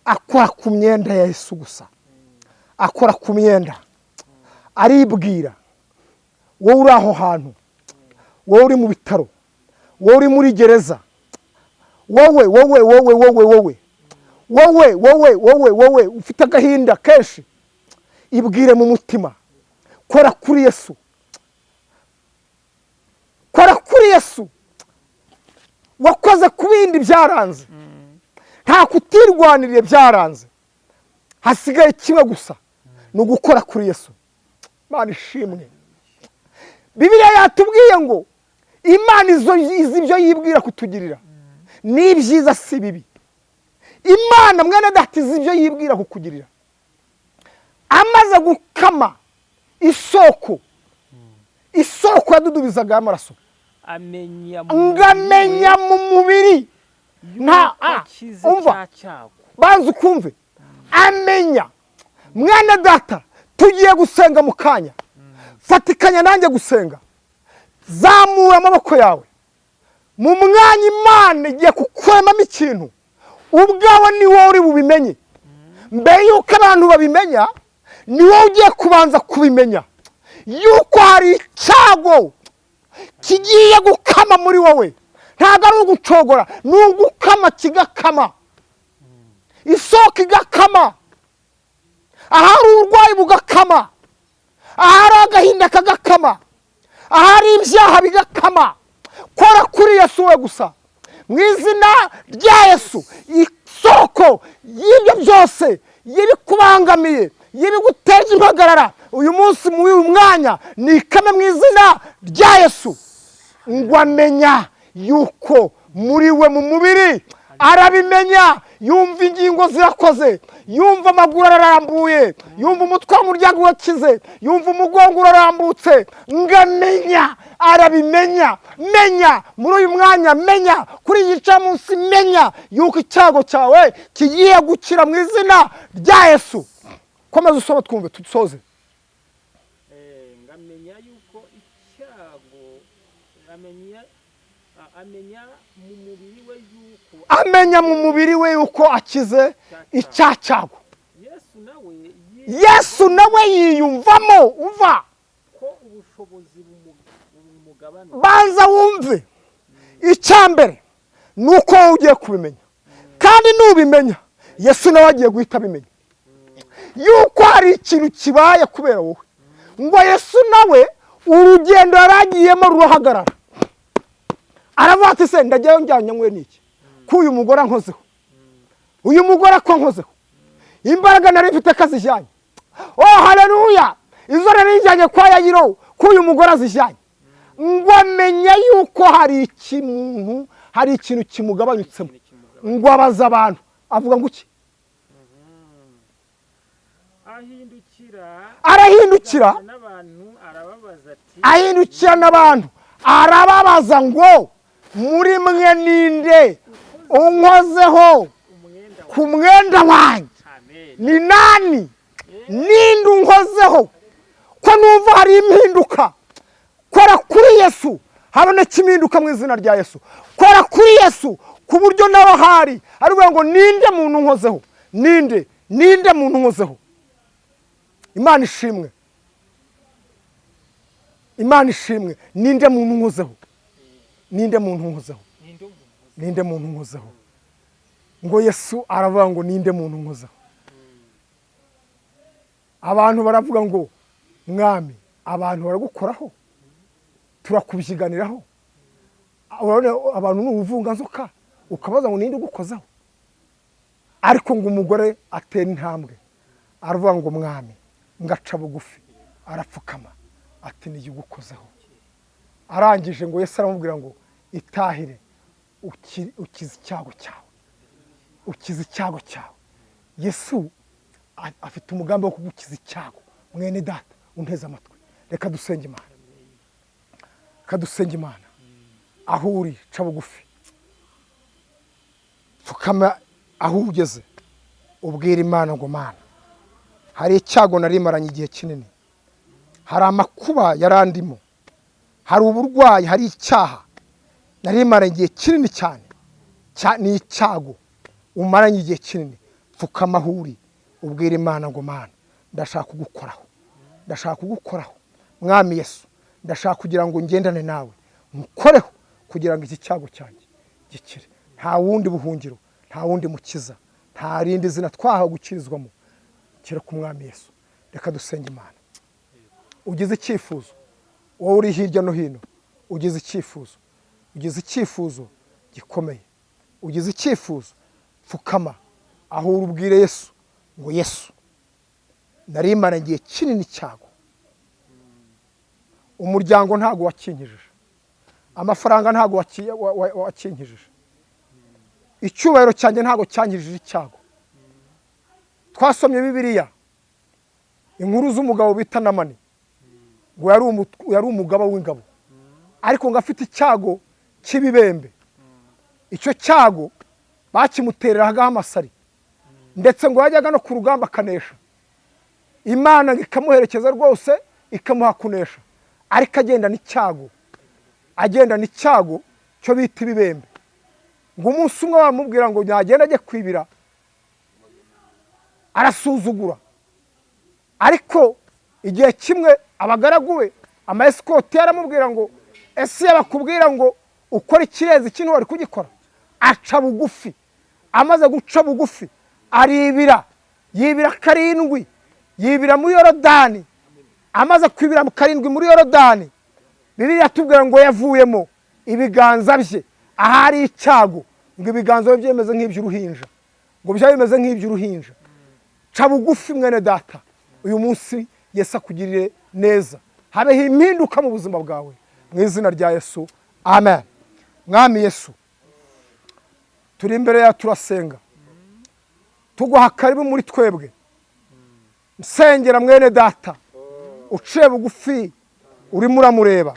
Akora ku myenda ya Yesu gusa, akora ku myenda, aribwira. Wowe uri aho hantu, wowe uri mu bitaro, wowe uri muri gereza, wowe ufite agahinda kenshi, ibwire mu mutima, kora kuri Yesu, kora kuri Yesu. Wakoze ku bindi byaranze, nta kutirwanirire byaranze, hasigaye kimwe gusa, ni ugukora kuri Yesu. Imana ishimwe. Bibiliya yatubwiye ngo Imana izi ibyo yibwira kutugirira ni byiza si bibi. Imana mwene data izi ibyo yibwira kukugirira. Amaze gukama isoko yadudubizaga amaraso, ngamenya mu mubiri umva banza ukumve, amenya. Mwana data, tugiye gusenga mu kanya, fatikanya nanjye gusenga. Zamura amaboko yawe mu mwanya Imana igiye kukwemamo ikintu, ubwawe ni wowe uri bubimenye. Mbere yuko abantu babimenya, ni wowe ugiye kubanza kubimenya yuko hari icyago kigiye gukama muri wowe. Ntabwo ari ugucogora, ni ugukama kigakama, isoko igakama, ahari uburwayi bugakama, ahari agahinda kagakama, ahari ibyaha bigakama. Kora kuri Yesu we gusa, mu izina rya Yesu. Isoko y'ibyo byose y'ibikubangamiye, y'ibiguteje impagarara, uyu munsi muri uyu mwanya nikame mu izina rya Yesu. Ngo amenya yuko muri we mu mubiri, arabimenya. Yumva ingingo zirakoze, yumva amaguru ararambuye, yumva umutwe w'umuryango urakize, yumva umugongo urarambutse. Ngamenya, arabimenya. Menya muri uyu mwanya, menya kuri iyi gicamunsi, menya yuko icyago cyawe kigiye gukira mu izina rya Yesu. Komeza usoma twumve tusoze. Ngamenya yuko icyago, amenya mu mubiri we yuko akize icyago. Yesu nawe yiyumvamo. Umva ko ubushobozi bumugabana. Banza wumve, icyambere nuko ugiye kubimenya, kandi nubimenya Yesu nawe agiye guhita abimenya yuko hari ikintu kibaye kubera wowe. Ngo Yesu nawe urugendo yaragiyemo rurahagarara, aravuga ati se ndagiye njyanye nkwe niki ko uyu mugore ankozeho, uyu mugore ko ankozeho, imbaraga nari mfite kazijyanye. Oh haleluya, izo nari njyanye kwa Yayiro ko uyu mugore azijyanye. Ngo amenya yuko hari ikintu, hari ikintu kimugabanyutsemo. Ngo abaza abantu, avuga ngo iki? Arahindukira n'abantu arababaza ngo muri mwe ninde unkozeho ku mwenda wanjye? Ni nani? Ninde unkozeho? Ko numva hari impinduka. Kora kuri Yesu, haboneka impinduka mu izina rya Yesu. Kora kuri Yesu ku buryo nawe hari arivuga ngo ninde muntu unkozeho? Ninde muntu unkozeho? Imana ishimwe, Imana ishimwe. Ninde muntu unkozeho? Ninde muntu unkozeho? Ninde muntu unkozeho? Ngo Yesu aravuga ngo ninde muntu unkozeho? Abantu baravuga ngo mwami, abantu baragukoraho, turakubyiganiraho. Abantu n'ubuvunga nzoka, ukabaza ngo ninde ugukozeho? Ariko ngo umugore atera intambwe, aravuga ngo mwami, ngaca bugufi, arapfukama ati ni ugukozeho. Arangije ngo Yesu aramubwira ngo itahire, ukize icyago cyawe, ukize icyago cyawe. Yesu afite umugambi wo kugukiza icyago. Mwene data unteze amatwi, reka dusenge Imana, reka dusenge Imana. Aho uri ca bugufi, pfukama aho ugeze, ubwira Imana ngo Mana, hari icyago narimaranye igihe kinini, hari amakuba yarandimo, hari uburwayi, hari icyaha. narimara igihe kinini cyane ni icyago umaranye igihe kinini, pfukama aho uri ubwira Imana ngo Mana ndashaka kugukoraho mwami Yesu, ndashaka kugira ngo ngendane nawe, mukoreho kugira ngo iki cyago cyanjye gikire. Nta wundi buhungiro, nta wundi mukiza, nta rindi zina twahawe gukirizwamo kereka umwami Yesu. Reka dusenge Imana. Ugize icyifuzo, wowe uri hirya no hino, ugize icyifuzo gikomeye, ugize icyifuzo, pfukama aho urubwire Yesu ngo Yesu narimara igihe kinini icyago, umuryango ntago wakinkijije, amafaranga ntago wakinkijije, icyubahiro cyanjye ntago cyankijije icyago. Twasomye Bibiliya inkuru z'umugabo bita Namani ngo yari umugaba w'ingabo, ariko ngo afite icyago cy'ibibembe. Icyo cyago bakimutereragaho amasari, ndetse ngo yajyaga no ku rugamba akanesha, Imana ikamuherekeza rwose ikamuha kunesha, ariko agendana icyago cyo bita ibibembe. Ngo umunsi umwe bamubwira ngo nyagenda ajye kwibira, arasuzugura. Ariko igihe kimwe abagaragu be amayesikoti yaramubwira ngo ese bakubwira ngo ukora ikirezi kino wari kugikora? Aca bugufi. Amaze guca bugufi yibira karindwi, yibira muri Yorodani. Amaze kwibira mu karindwi muri Yorodani, Bibiliya tubwira ngo yavuyemo ibiganza bye ahari icyago, ngo ibiganza bye byemeze nk'iby'uruhinja, ngo byameze nk'iby'uruhinja. Ca bugufi mwene data, uyu munsi Yesu akugirire neza, habeho impinduka mu buzima bwawe mu izina rya Yesu, amen. Mwami Yesu, turi imbere yawe turasenga, tuguha karibu muri twebwe. Nsengera mwene data uciye bugufi urimo uramureba,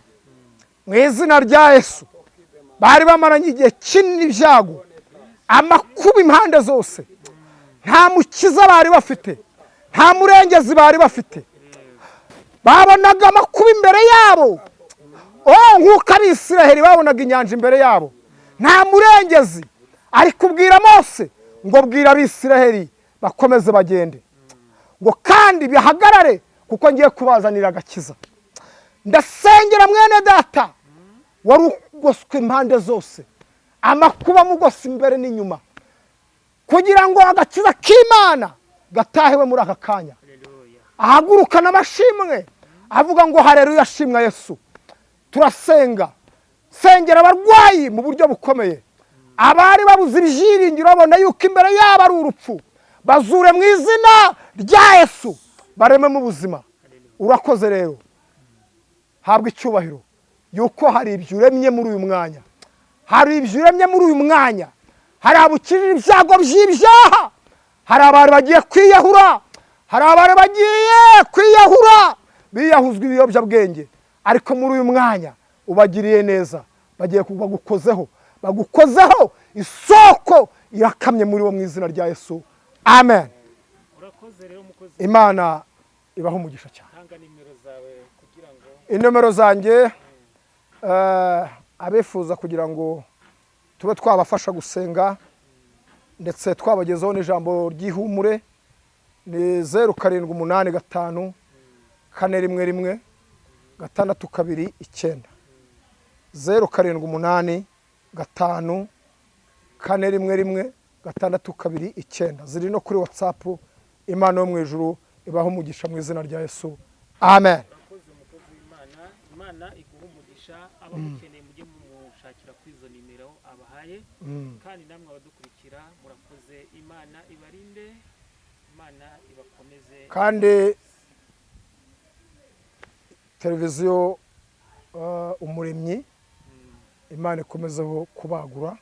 mu izina rya Yesu. Bari bamaranye igihe kinini ibyago, amakuba impande zose, nta mukiza bari bafite, nta murengezi bari bafite, babonaga amakuba imbere yabo nk'uko Abisiraheli babonaga inyanja imbere yabo, nta murengezi. Ariko ubwira Mose ngo bwira Abisiraheli bakomeze bagende, ngo kandi bihagarare kuko ngiye kubazanira agakiza. Ndasengera mwene data wari ugoswe impande zose, amakuba amugose imbere n'inyuma, kugira ngo agakiza k'Imana gatahewe muri aka kanya. Ahagurukana amashimwe avuga ngo haleluya, shimwa Yesu. Turasenga, sengera abarwayi mu buryo bukomeye, abari babuze ibyiringiro babona yuko imbere yabo ari urupfu, bazure mu izina rya Yesu, bareme mu buzima. Urakoze rero, habwa icyubahiro yuko hari ibyo uremye muri uyu mwanya, hari abukirira ibyago by'ibyaha, hari abantu bagiye kwiyahura, biyahuzwa ibiyobyabwenge, ariko muri uyu mwanya ubagiriye neza, bagiye bagukozeho isoko irakamye muri wo mu izina rya Yesu, amen. Imana ibaho umugisha cyane. Inomero zanjye abifuza kugira ngo tube twabafasha gusenga ndetse twabagezaho n'ijambo ry'ihumure ni 0785 411 629, 0785 411 629, ziri no kuri WhatsApp. Imana yo mu ijuru ibaho umugisha mu izina rya Yesu, amen. Imana iguha umugisha, abamukeneye mujye mumushakira kuri izo nimero abahaye, kandi namwe abadukurikira murakoze. Imana ibarinde, Imana ibakomeze. Kandi televiziyo Umuremyi, Imana ikomezeho kubagura,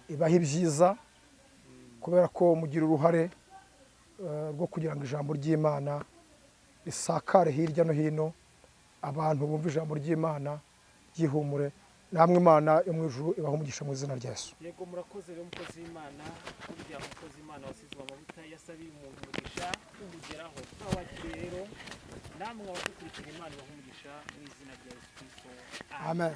ibaha ibyiza, kubera ko mugira uruhare rwo kugira ngo ijambo ry'Imana risakare hirya no hino, abantu bumva ijambo ry'Imana ryihumure. Namwe Imana yo mu ijuru ibaho umugisha mu izina rya Yesu. Yego murakoze rero mukozi w'Imana, burya mukozi w'Imana wasizwe amavuta yasabiye umuntu umugisha umugeraho. Twabakiriye rero namwe abadukurikira, Imana ibaho umugisha mu izina rya Yesu Kristo, amen.